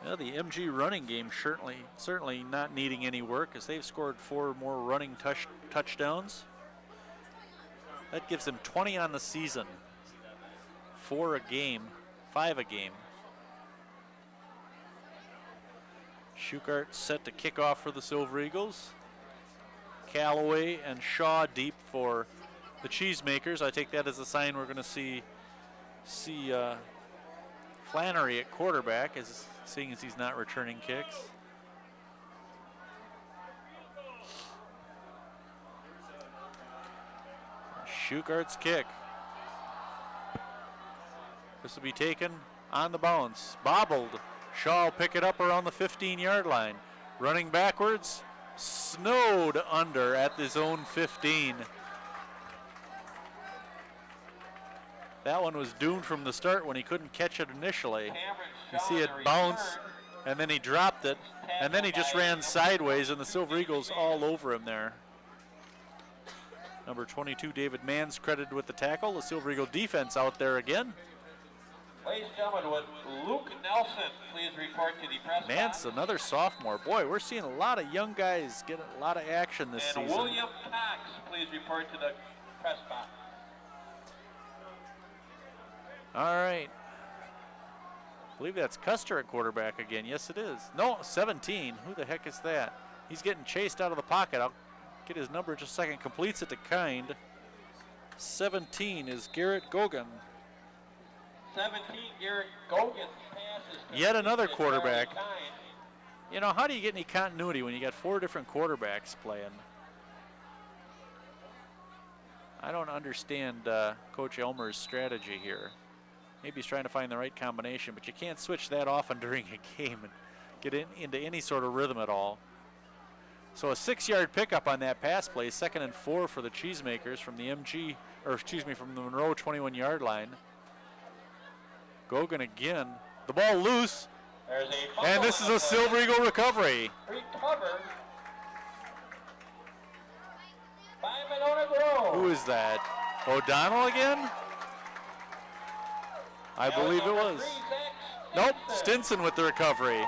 Speaker 1: Well, the MG running game certainly not needing any work as they've scored 4 more running touchdowns. That gives them 20 on the season. 4 a game, 5 a game. Schukart set to kick off for the Silver Eagles. Callaway and Shaw deep for the Cheesemakers. I take that as a sign we're going to see Flannery at quarterback, seeing as he's not returning kicks. Schukart's kick. This will be taken on the bounce. Bobbled. Shaw will pick it up around the 15-yard line. Running backwards. Snowed under at his own 15. That one was doomed from the start when he couldn't catch it initially. You see it bounce, and then he dropped it, and then he just ran sideways, and the Silver Eagles all over him there. Number 22, David Mann's credited with the tackle. The Silver Eagle defense out there again.
Speaker 2: Ladies and gentlemen, would Luke Nelson please report to the press
Speaker 1: Mann's
Speaker 2: box?
Speaker 1: another sophomore. Boy, we're seeing a lot of young guys get a lot of action this
Speaker 2: and
Speaker 1: season.
Speaker 2: William Cox, please report to the press box.
Speaker 1: All right. I believe that's Custer at quarterback again. Yes, it is. No, 17. Who the heck is that? He's getting chased out of the pocket. I'll get his number in just a second. Completes it to Kind. 17 is Garrett Gogan.
Speaker 2: 17, Garrett Gogan's pass is
Speaker 1: Yet another
Speaker 2: to
Speaker 1: quarterback.
Speaker 2: Charlie Kind.
Speaker 1: You know, how do you get any continuity when you got 4 different quarterbacks playing? I don't understand Coach Elmer's strategy here. Maybe he's trying to find the right combination, but you can't switch that often during a game and get into any sort of rhythm at all. So a 6-yard pickup on that pass play, 2nd and 4 for the Cheesemakers from the from the Monroe 21-yard line. Gogan again, the ball loose,
Speaker 2: There's a
Speaker 1: and this is a Silver Eagle recovery.
Speaker 2: Recovered by Monona Grove.
Speaker 1: Who is that? O'Donnell again? I believe it was. Nope, Stinson with the recovery.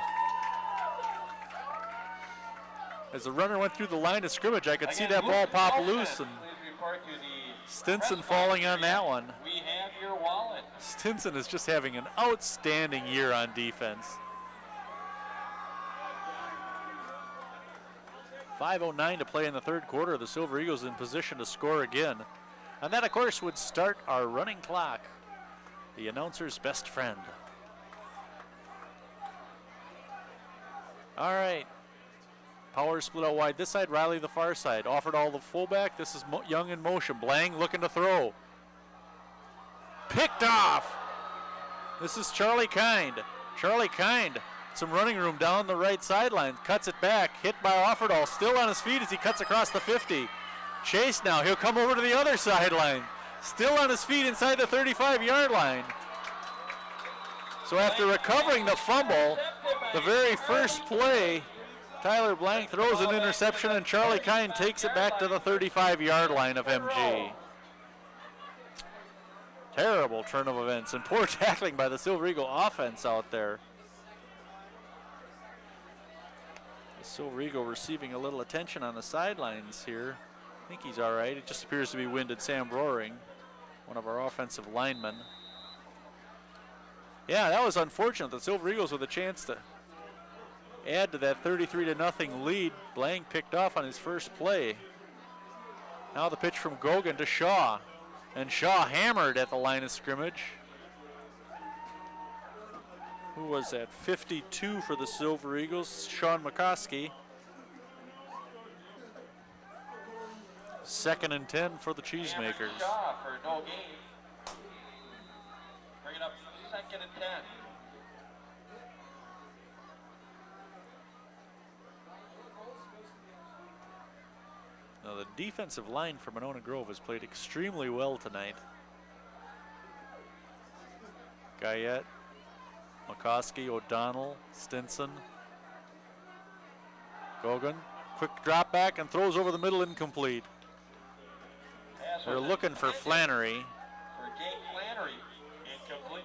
Speaker 1: As the runner went through the line of scrimmage, I could see that ball pop loose, and Stinson falling on that one.
Speaker 2: We have your wallet.
Speaker 1: Stinson is just having an outstanding year on defense. 5:09 to play in the 3rd quarter. The Silver Eagles in position to score again. And that, of course, would start our running clock. The announcer's best friend. All right. Power split out wide this side, Riley the far side. Offered all the fullback. This is Young in motion. Blang looking to throw. Picked off. This is Charlie Kind. Charlie Kind, some running room down the right sideline. Cuts it back. Hit by Offerdahl. Still on his feet as he cuts across the 50. Chase now. He'll come over to the other sideline. Still on his feet inside the 35-yard line. So after recovering the fumble, the very first play, Tyler Blank throws an interception, and Charlie Kind takes it back to the 35-yard line of MG. Terrible turn of events and poor tackling by the Silver Eagle offense out there. The Silver Eagle receiving a little attention on the sidelines here. I think he's all right. It just appears to be winded Sam Roaring, one of our offensive linemen. Yeah, that was unfortunate. The Silver Eagles with a chance to add to that 33-0 lead. Blank picked off on his first play. Now the pitch from Gogan to Shaw. And Shaw hammered at the line of scrimmage. Who was that? 52 for the Silver Eagles, Sean McCoskey. 2nd and 10 for the Cheesemakers.
Speaker 2: Shaw for no gain. Bring it up 2nd and 10.
Speaker 1: Now the defensive line for Monona Grove has played extremely well tonight. Guyette, McCoskey, O'Donnell, Stinson. Gogan, quick drop back and throws over the middle, incomplete. They're looking for Flannery.
Speaker 2: For Jake Flannery, incomplete.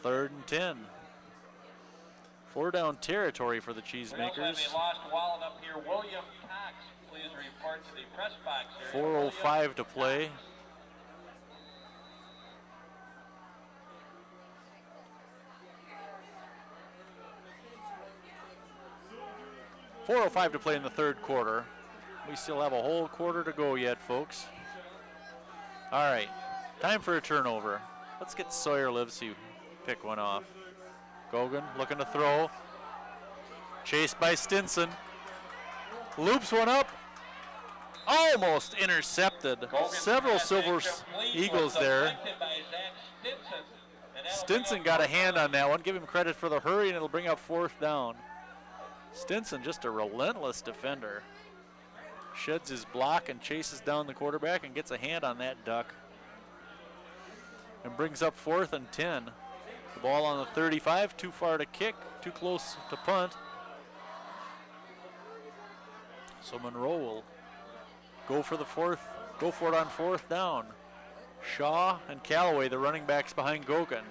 Speaker 1: 3rd and 10. 4 down territory for the
Speaker 2: We also have
Speaker 1: Cheesemakers.
Speaker 2: a lost wallet up here. William Cox, please report to the press box area.
Speaker 1: 4:05 to play.
Speaker 2: Cox.
Speaker 1: 4:05 to play in the 3rd quarter. We still have a whole quarter to go yet, folks. All right, time for a turnover. Let's get Sawyer Livesey pick one off. Gogan looking to throw. Chased by Stinson. Loops one up. Almost intercepted. Several Silver Eagles there. Stinson got a hand on that one. Give him credit for the hurry, and it'll bring up 4th down. Stinson, just a relentless defender. Sheds his block and chases down the quarterback and gets a hand on that duck. And brings up 4th and 10. The ball on the 35, too far to kick, too close to punt. So Monroe will go for it on 4th down. Shaw and Callaway, the running backs behind Gogan.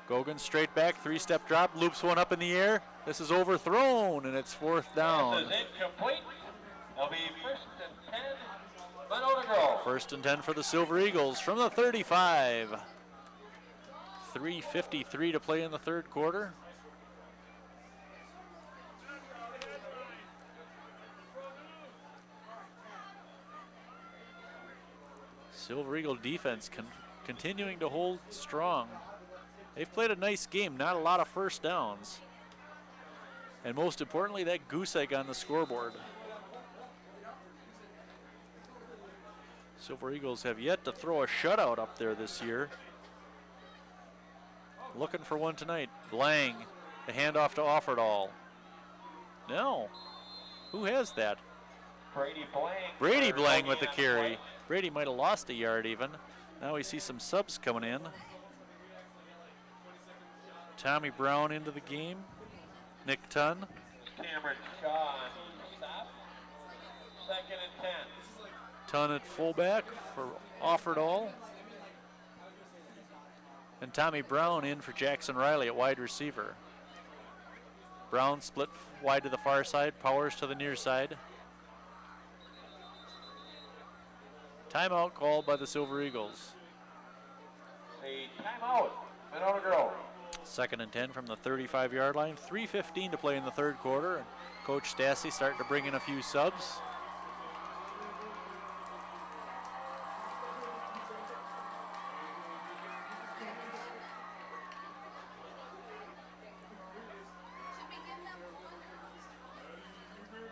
Speaker 1: Gogan straight back, 3-step drop, loops one up in the air. This is overthrown, and it's 4th down.
Speaker 2: This is incomplete. It'll be 1st and 10, Monona Grove.
Speaker 1: 1st and 10 for the Silver Eagles from the 35. 3:53 to play in the 3rd quarter. Silver Eagle defense continuing to hold strong. They've played a nice game, not a lot of 1st downs. And most importantly, that goose egg on the scoreboard. Silver Eagles have yet to throw a shutout up there this year. Looking for one tonight. Blang, the handoff to Offerdahl. No, who has that? Brady Blang with the carry. Brady might have lost a yard even. Now we see some subs coming in. Tommy Brown into the game. Nick Tunn.
Speaker 2: Cameron Shaw on stop. 2nd and 10.
Speaker 1: Tunn at fullback for Offerdahl. And Tommy Brown in for Jackson Riley at wide receiver. Brown split wide to the far side, Powers to the near side. Timeout called by the Silver Eagles.
Speaker 2: A timeout, Monona Grove.
Speaker 1: 2nd and 10 from the 35-yard line. 3:15 to play in the 3rd quarter. And Coach Stassi starting to bring in a few subs.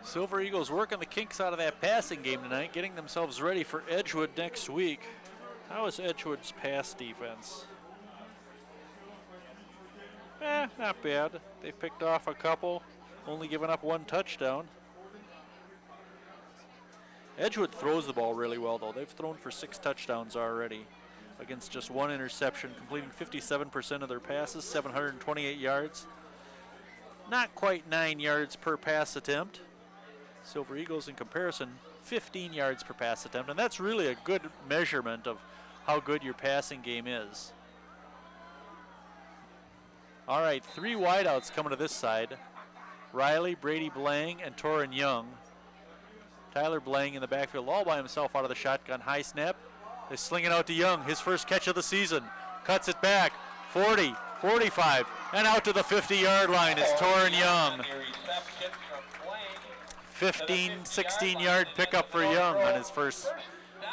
Speaker 1: Silver Eagles working the kinks out of that passing game tonight, getting themselves ready for Edgewood next week. How is Edgewood's pass defense? Not bad. They've picked off a couple, only given up 1 touchdown. Edgewood throws the ball really well, though. They've thrown for 6 touchdowns already against just 1 interception, completing 57% of their passes, 728 yards. Not quite 9 yards per pass attempt. Silver Eagles, in comparison, 15 yards per pass attempt, and that's really a good measurement of how good your passing game is. All right, 3 wideouts coming to this side. Riley, Brady Blang, and Torin Young. Tyler Blang in the backfield all by himself out of the shotgun. High snap. They sling it out to Young, his first catch of the season. Cuts it back, 40, 45, and out to the 50-yard line is Torin Young. 15, 16-yard pickup for Young on his first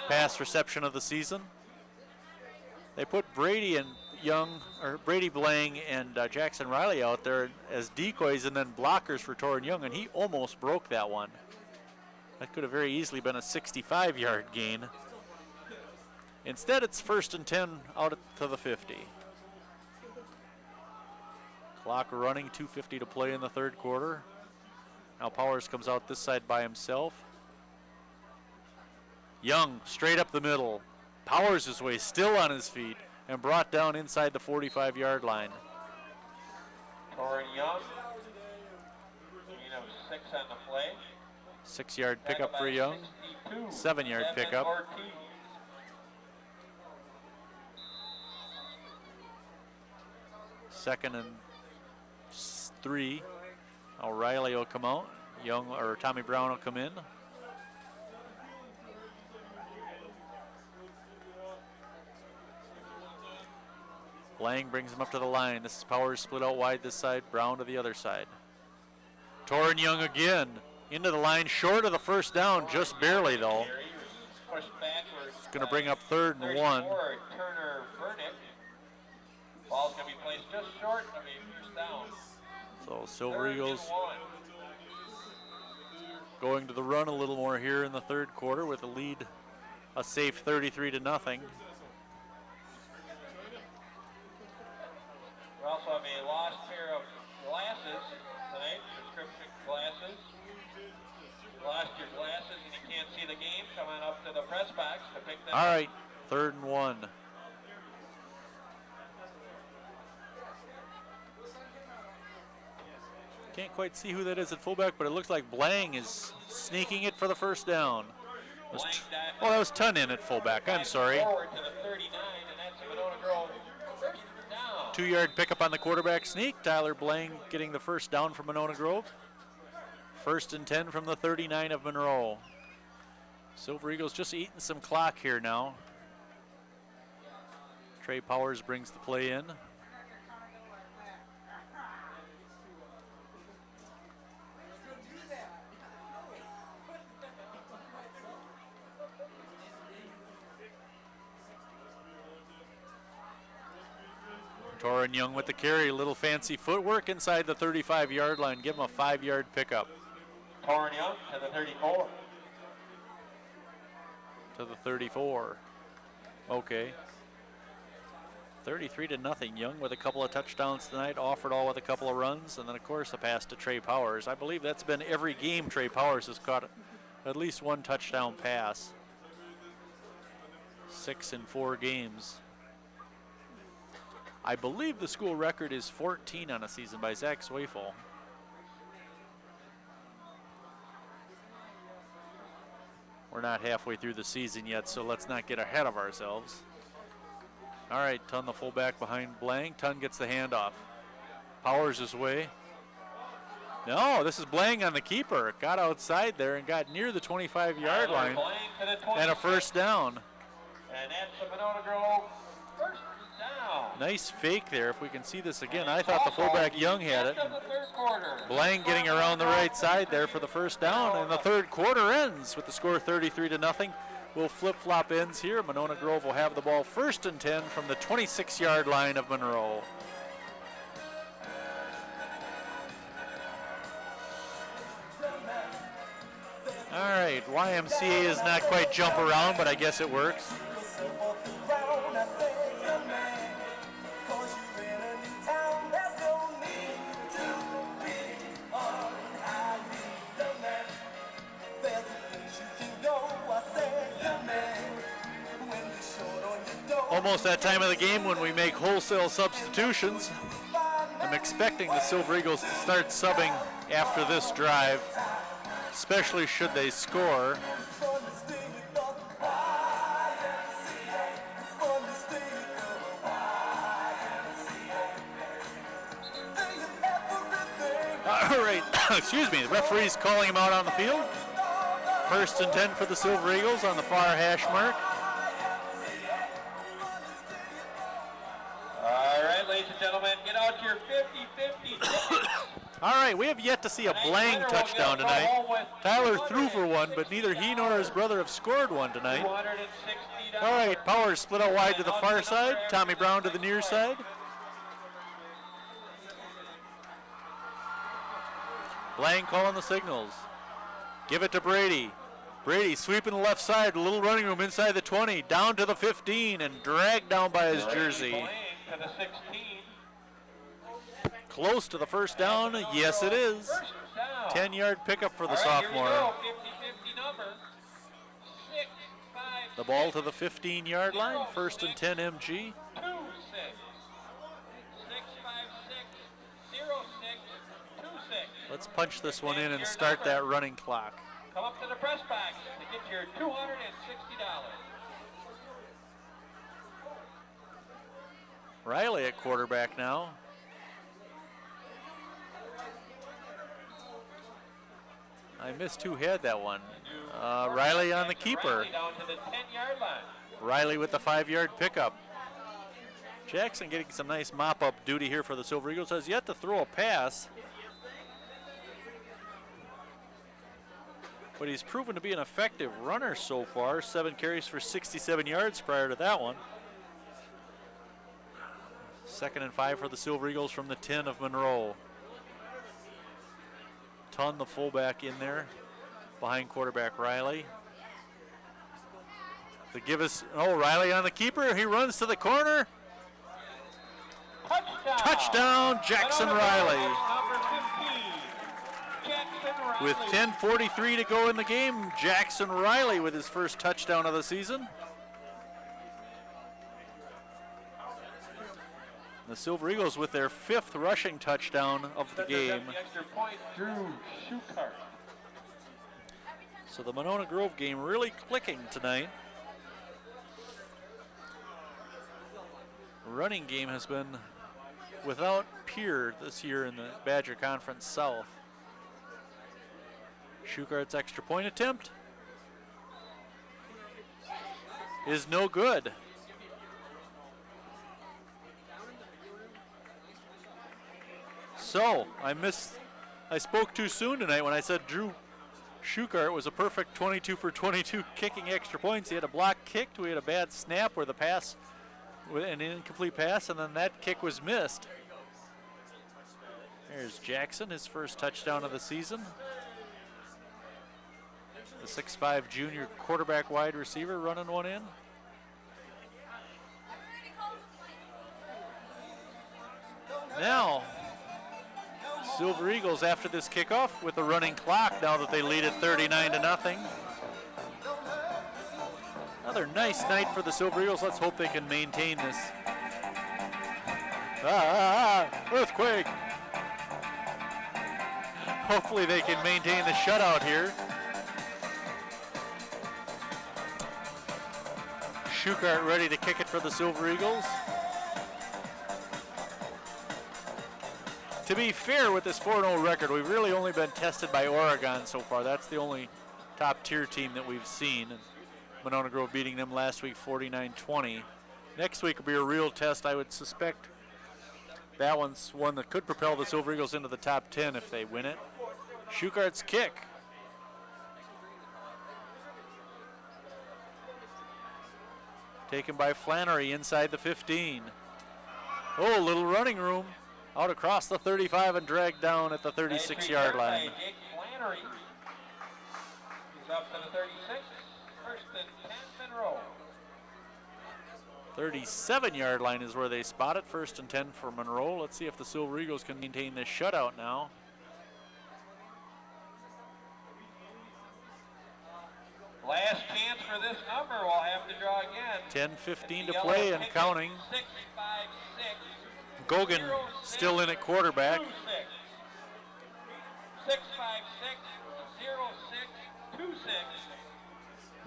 Speaker 1: pass reception of the season. They put Brady Blang and Jackson Riley out there as decoys and then blockers for Torin Young, and he almost broke that one. That could have very easily been a 65-yard gain. Instead, it's 1st and 10 out to the 50. Clock running, 2:50 to play in the 3rd quarter. Now Powers comes out this side by himself. Young straight up the middle. Powers his way, still on his feet, and brought down inside the 45-yard line.
Speaker 2: Torin Young, gain of 6 on the play.
Speaker 1: 6-yard pickup for Young. 7-yard pickup. 2nd and 3. O'Reilly will come out. Tommy Brown will come in. Lang brings him up to the line. This is Powers split out wide this side, Brown to the other side. Torin Young again into the line, short of the first down, just barely though. It's going to bring up 3rd and 1.
Speaker 2: Ball's going to be placed just short of a first down.
Speaker 1: So Silver Eagles going to the run a little more here in the 3rd quarter with a lead, a safe 33-0.
Speaker 2: We also have a lost pair of glasses tonight, prescription glasses. You lost your glasses and you can't see the game, come on up to the press box to pick them up.
Speaker 1: All right, 3rd and 1. Can't quite see who that is at fullback, but it looks like Blang is sneaking it for the first down. That was Tun in at fullback. I'm sorry.
Speaker 2: Forward to the 39, and that's a Monona Grove first down.
Speaker 1: 2-yard pickup on the quarterback sneak. Tyler Blang getting the first down from Monona Grove. 1st and 10 from the 39 of Monroe. Silver Eagles just eating some clock here now. Trey Powers brings the play in. Torin Young with the carry, a little fancy footwork inside the 35-yard line. Give him a 5-yard pickup.
Speaker 2: Torin Young to the 34.
Speaker 1: To the 34. Okay. 33-0. Young with a couple of touchdowns tonight, offered all with a couple of runs, and then of course a pass to Trey Powers. I believe that's been every game Trey Powers has caught at least one touchdown pass. 6 in 4 games. I believe the school record is 14 on a season by Zach Zweifel. We're not halfway through the season yet, so let's not get ahead of ourselves. All right, Tun the fullback behind Blang. Tun gets the handoff. Powers his way. No, this is Blang on the keeper. Got outside there and got near the 25-yard line. And a first down.
Speaker 2: And that's the Monona Grove first down.
Speaker 1: Nice fake there. If we can see this again, I thought the fullback Young had it. Blang getting around the right side there for the first down, and the 3rd quarter ends with the score 33-0. We'll flip-flop ends here. Monona Grove will have the ball 1st and 10 from the 26-yard line of Monroe. All right, YMCA is not quite jump around, but I guess it works. Almost that time of the game when we make wholesale substitutions. I'm expecting the Silver Eagles to start subbing after this drive, especially should they score. All right, excuse me, the referee's calling him out on the field. 1st and 10 for the Silver Eagles on the far hash mark.
Speaker 2: All right, ladies and gentlemen, get out your 50-50 tickets.
Speaker 1: All right, we have yet to see a Blang touchdown tonight. Tyler threw for one, but neither he nor his brother have scored one tonight. All right, Powers split out wide to the far side. Tommy Brown to the near side. Blang calling the signals. Give it to Brady. Brady sweeping the left side, a little running room inside the 20, down to the 15, and dragged down by his jersey.
Speaker 2: To the 16.
Speaker 1: Close to the first down. Yes, it is. 10-yard pickup for the sophomore.
Speaker 2: 50-50 number. 6-5-6.
Speaker 1: The ball to the 15-yard line. 1st and 10 MG.
Speaker 2: 2-6. 6-5-6. 0-6. 2-6.
Speaker 1: Let's punch this one in and start that running clock.
Speaker 2: Come up to the press box to get your $260.
Speaker 1: Riley at quarterback now. I missed who had that one. Riley on the keeper.
Speaker 2: Riley down to the 10-yard line.
Speaker 1: Riley with the 5-yard pickup. Jackson getting some nice mop-up duty here for the Silver Eagles. Has yet to throw a pass, but he's proven to be an effective runner so far. 7 carries for 67 yards prior to that one. 2nd and 5 for the Silver Eagles from the 10 of Monroe. Ton, the fullback, in there behind quarterback Riley. To give us, Riley on the keeper. He runs to the corner. Touchdown, Jackson Riley.
Speaker 2: Number 15, Jackson Riley.
Speaker 1: With 10:43 to go in the game, Jackson Riley with his first touchdown of the season. The Silver Eagles with their 5th rushing touchdown of the game.
Speaker 2: The extra point, Drew Schukart.
Speaker 1: So the Monona Grove game really clicking tonight. Running game has been without peer this year in the Badger Conference South. Schukart's extra point attempt is no good. So I spoke too soon tonight when I said Drew Schukart was a perfect 22 for 22 kicking extra points. He had a block kicked, we had a bad snap where the pass, an incomplete pass, and then that kick was missed. There's Jackson, his first touchdown of the season. The 6'5" junior quarterback wide receiver running one in. Now, Silver Eagles after this kickoff with a running clock now that they lead it 39-0. Another nice night for the Silver Eagles. Let's hope they can maintain this. Earthquake. Hopefully they can maintain the shutout here. Schukart ready to kick it for the Silver Eagles. To be fair with this 4-0 record, we've really only been tested by Oregon so far. That's the only top-tier team that we've seen. And Monona Grove beating them last week 49-20. Next week will be a real test. I would suspect that one's one that could propel the Silver Eagles into the top 10 if they win it. Schukart's kick. Taken by Flannery inside the 15. Oh, little running room. Out across the 35 and dragged down at the 36-yard line.
Speaker 2: Jake Flannery. He's up to the 36. First and 10, Monroe.
Speaker 1: 37-yard line is where they spot it. First and 10 for Monroe. Let's see if the Silver Eagles can maintain this shutout now.
Speaker 2: Last chance for this number. We'll have to draw again.
Speaker 1: 10:15 to play and counting.
Speaker 2: 656.
Speaker 1: Gogan still in at quarterback.
Speaker 2: 656-0626.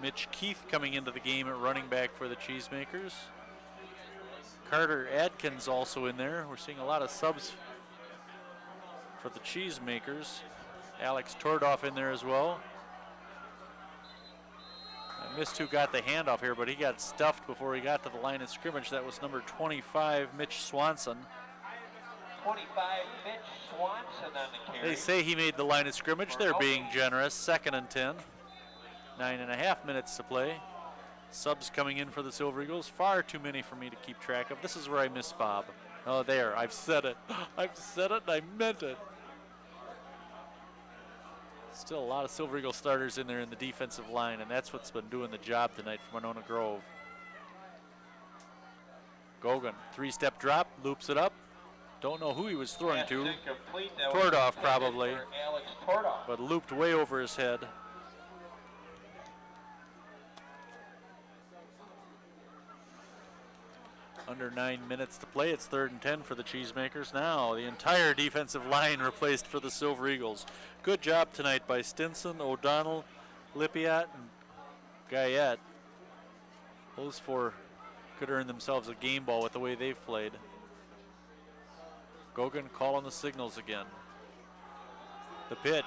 Speaker 1: Mitch Keith coming into the game at running back for the Cheesemakers. Carter Adkins also in there. We're seeing a lot of subs for the Cheesemakers. Alex Tordoff in there as well. I missed who got the handoff here, but he got stuffed before he got to the line of scrimmage. That was number 25, Mitch Swanson.
Speaker 2: 25, Mitch Swanson on the carry.
Speaker 1: They say he made the line of scrimmage. They're being generous. 2nd and 10. 9.5 minutes to play. Subs coming in for the Silver Eagles. Far too many for me to keep track of. This is where I miss Bob. Oh, there. I've said it. I've said it and I meant it. Still a lot of Silver Eagle starters in there in the defensive line, and that's what's been doing the job tonight for Monona Grove. Gogan, 3-step drop, loops it up. Don't know who he was throwing to. Tordoff probably,
Speaker 2: Alex Tordoff.
Speaker 1: but looped way over his head. Under 9 minutes to play. It's 3rd and 10 for the Cheesemakers. Now the entire defensive line replaced for the Silver Eagles. Good job tonight by Stinson, O'Donnell, Lipiat, and Guyette. Those four could earn themselves a game ball with the way they've played. Gogan calling the signals again. The pitch.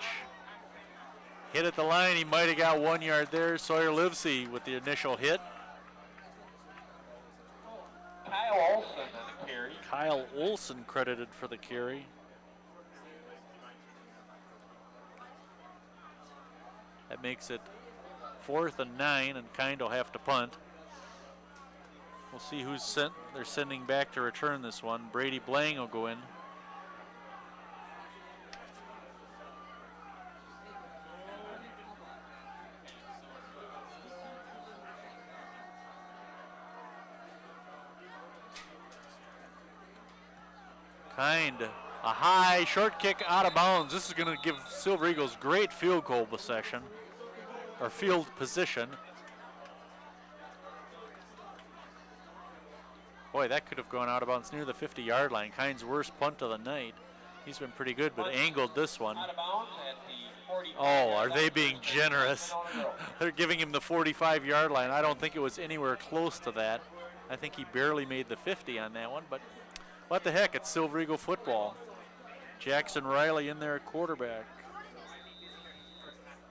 Speaker 1: Hit at the line. He might have got 1 yard there. Sawyer Livesey with the initial hit.
Speaker 2: Kyle Olson on the carry.
Speaker 1: Kyle Olson credited for the carry. That makes it 4th and 9, and Kind will have to punt. We'll see who's sent. They're sending back to return this one. Brady Blang will go in. Kind, a high short kick out of bounds. This is going to give Silver Eagles great field goal possession, or field position. Boy, that could have gone out of bounds near the 50-yard line. Kind's worst punt of the night. He's been pretty good, but angled this one. Oh, are they being generous? They're giving him the 45-yard line. I don't think it was anywhere close to that. I think he barely made the 50 on that one, but what the heck, it's Silver Eagle football. Jackson Riley in there at quarterback.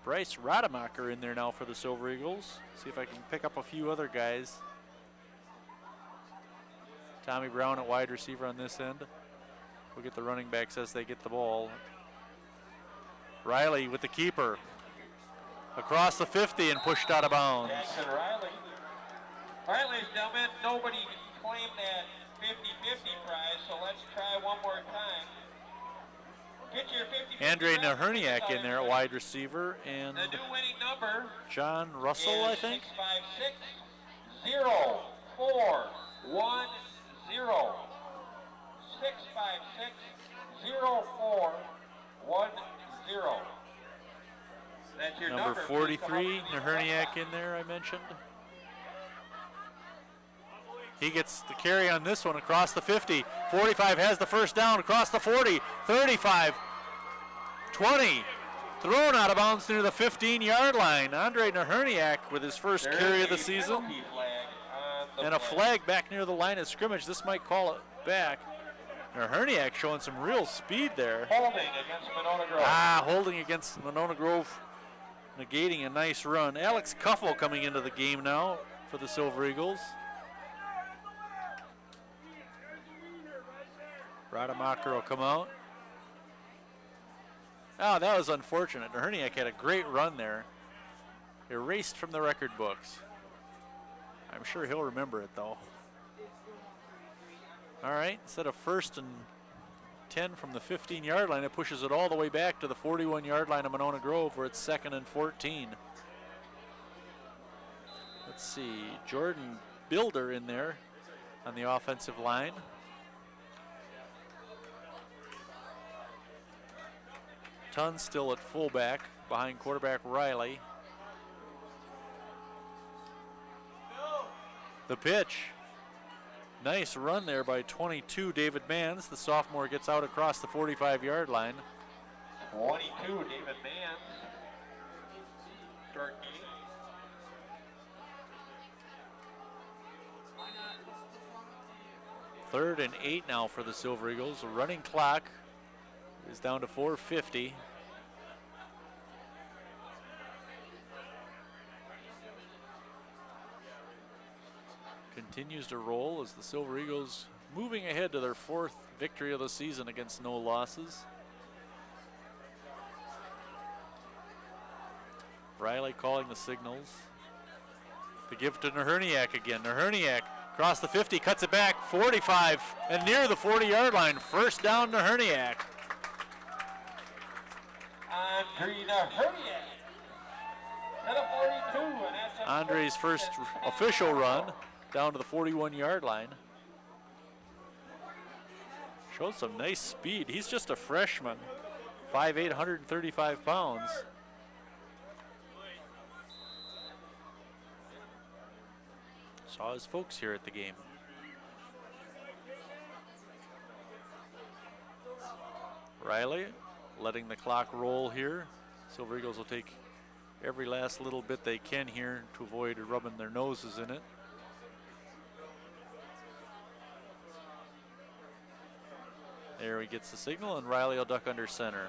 Speaker 1: Bryce Rademacher in there now for the Silver Eagles. See if I can pick up a few other guys. Tommy Brown at wide receiver on this end. We'll get the running backs as they get the ball. Riley with the keeper. Across the 50 and pushed out of bounds.
Speaker 2: Jackson Riley. All right, ladies and gentlemen, nobody claimed that 50-50 prize, so let's try one more time. Get your 50-50
Speaker 1: Andre
Speaker 2: prize.
Speaker 1: Naherniak in there at wide receiver, and
Speaker 2: The new winning number
Speaker 1: John Russell, I think.
Speaker 2: 656-0410. 656-0410. That's your
Speaker 1: Number
Speaker 2: number.
Speaker 1: 43, Naherniak in there, I mentioned. He gets the carry on this one across the 50. 45 has the first down across the 40. 35, 20. Thrown out of bounds near the 15-yard line. Andre Naherniak with his first carry of the season. And a flag back near the line of scrimmage. This might call it back. Naherniak showing some real speed there.
Speaker 2: Holding against Monona Grove.
Speaker 1: Holding against Monona Grove. Negating a nice run. Alex Kuffel coming into the game now for the Silver Eagles. Rademacher will come out. Oh, that was unfortunate. Naherniak had a great run there. Erased from the record books. I'm sure he'll remember it, though. All right, instead of 1st and 10 from the 15-yard line, it pushes it all the way back to the 41-yard line of Monona Grove, where it's 2nd and 14. Let's see, Jordan Builder in there on the offensive line. Tunn still at fullback behind quarterback Riley. The pitch. Nice run there by 22, David Manns. The sophomore gets out across the 45-yard line.
Speaker 2: 22, David Manns. Short game.
Speaker 1: Third and 8 now for the Silver Eagles. The running clock is down to 4:50. Continues to roll as the Silver Eagles moving ahead to their 4th victory of the season against no losses. Riley calling the signals. The give to Naherniak again. Naherniak across the 50, cuts it back, 45, and near the 40-yard line. First down, Naherniak.
Speaker 2: Andre Naherniak. To the 42, and that's
Speaker 1: Andre's first official run down to the 41-yard line. Shows some nice speed. He's just a freshman, 5'8", 135 pounds. Saw his folks here at the game. Riley letting the clock roll here. Silver Eagles will take every last little bit they can here to avoid rubbing their noses in it. There he gets the signal, and Riley will duck under center.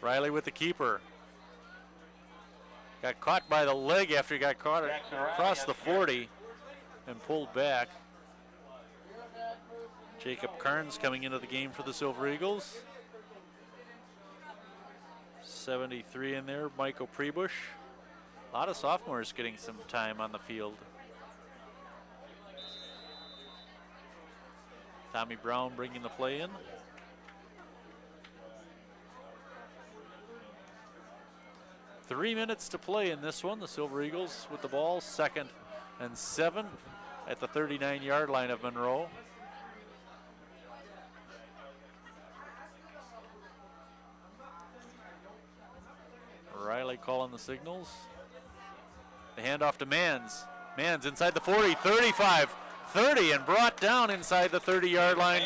Speaker 1: Riley with the keeper. Got caught by the leg after he got caught across the 40 and pulled back. Jacob Carnes coming into the game for the Silver Eagles. 73 in there, Michael Prebush. A lot of sophomores getting some time on the field. Tommy Brown bringing the play in. Three minutes to play in this one. The Silver Eagles with the ball, 2nd and 7 at the 39-yard line of Monroe. Riley calling the signals. The handoff to Mans. Mans inside the 40, 35, 30, and brought down inside the 30-yard line.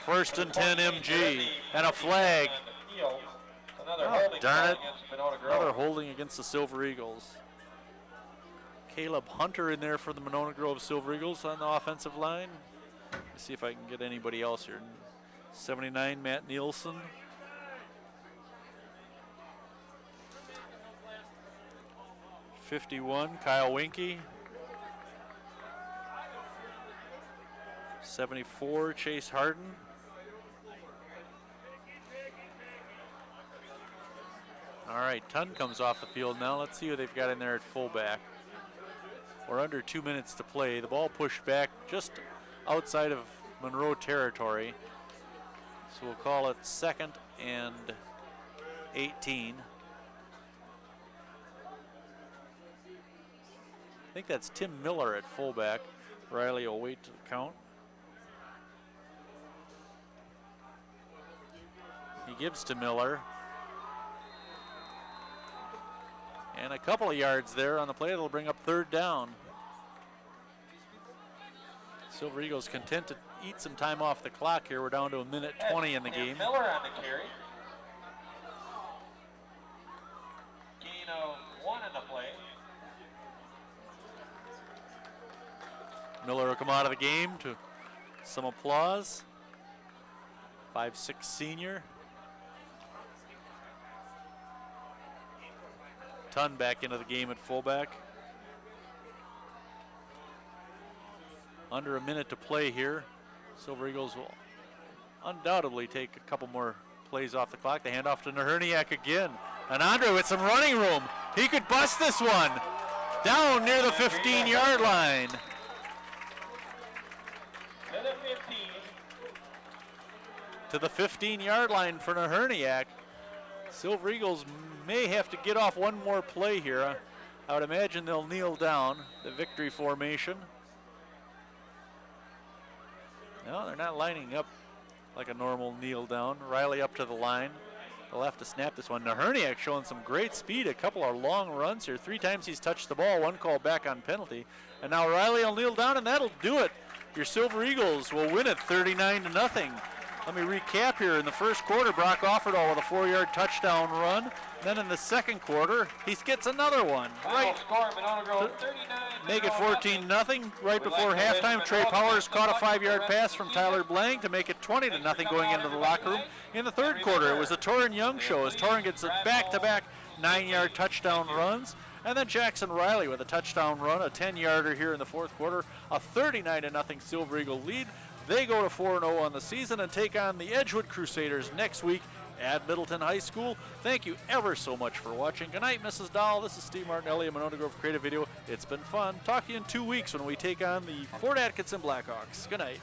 Speaker 1: 1st and 10 MG, and a flag. Oh, darn it. Another holding against the Silver Eagles. Caleb Hunter in there for the Monona Grove Silver Eagles on the offensive line. Let's see if I can get anybody else here. 79, Matt Nielsen. 51, Kyle Winke. 74, Chase Harden. All right, Tunn comes off the field now. Let's see who they've got in there at fullback. We're under 2 minutes to play. The ball pushed back just outside of Monroe territory. So we'll call it 2nd and 18. I think that's Tim Miller at fullback. Riley will wait to count. He gives to Miller. And a couple of yards there on the play. That'll bring up 3rd down. Silver Eagles content to eat some time off the clock here. We're down to 1:20 in the game.
Speaker 2: Miller on the carry. Gain of 1 in the play.
Speaker 1: Miller will come out of the game to some applause. 5'6" senior. Tunn back into the game at fullback. Under a minute to play here. Silver Eagles will undoubtedly take a couple more plays off the clock. The handoff to Naherniak again. And Andre with some running room. He could bust this one. Down near the 15-yard line. To the 15-yard line for Naherniak. Silver Eagles may have to get off one more play here. I would imagine they'll kneel down, the victory formation. No, they're not lining up like a normal kneel down. Riley up to the line. They'll have to snap this one. Naherniak showing some great speed, a couple of long runs here. 3 times he's touched the ball, 1 call back on penalty. And now Riley will kneel down, and that'll do it. Your Silver Eagles will win it 39-0. Let me recap here. In the first quarter, Brock Offerdahl with a 4-yard touchdown run. Then in the second quarter, he gets another one. Right. Make it 14-0. Right before halftime, Trey Powers caught a 5-yard pass from Tyler Blank to make it 20-0 going into the locker room. In the third quarter, it was the Torrin Young show as Torrin gets a back-to-back 9-yard touchdown runs. And then Jackson Riley with a touchdown run, a 10-yarder here in the fourth quarter, a 39-0 Silver Eagle lead. They go to 4-0 on the season and take on the Edgewood Crusaders next week at Middleton High School. Thank you ever so much for watching. Good night, Mrs. Dahl. This is Steve Martinelli of Monona Grove Creative Video. It's been fun. Talk to you in 2 weeks when we take on the Fort Atkinson Blackhawks. Good night.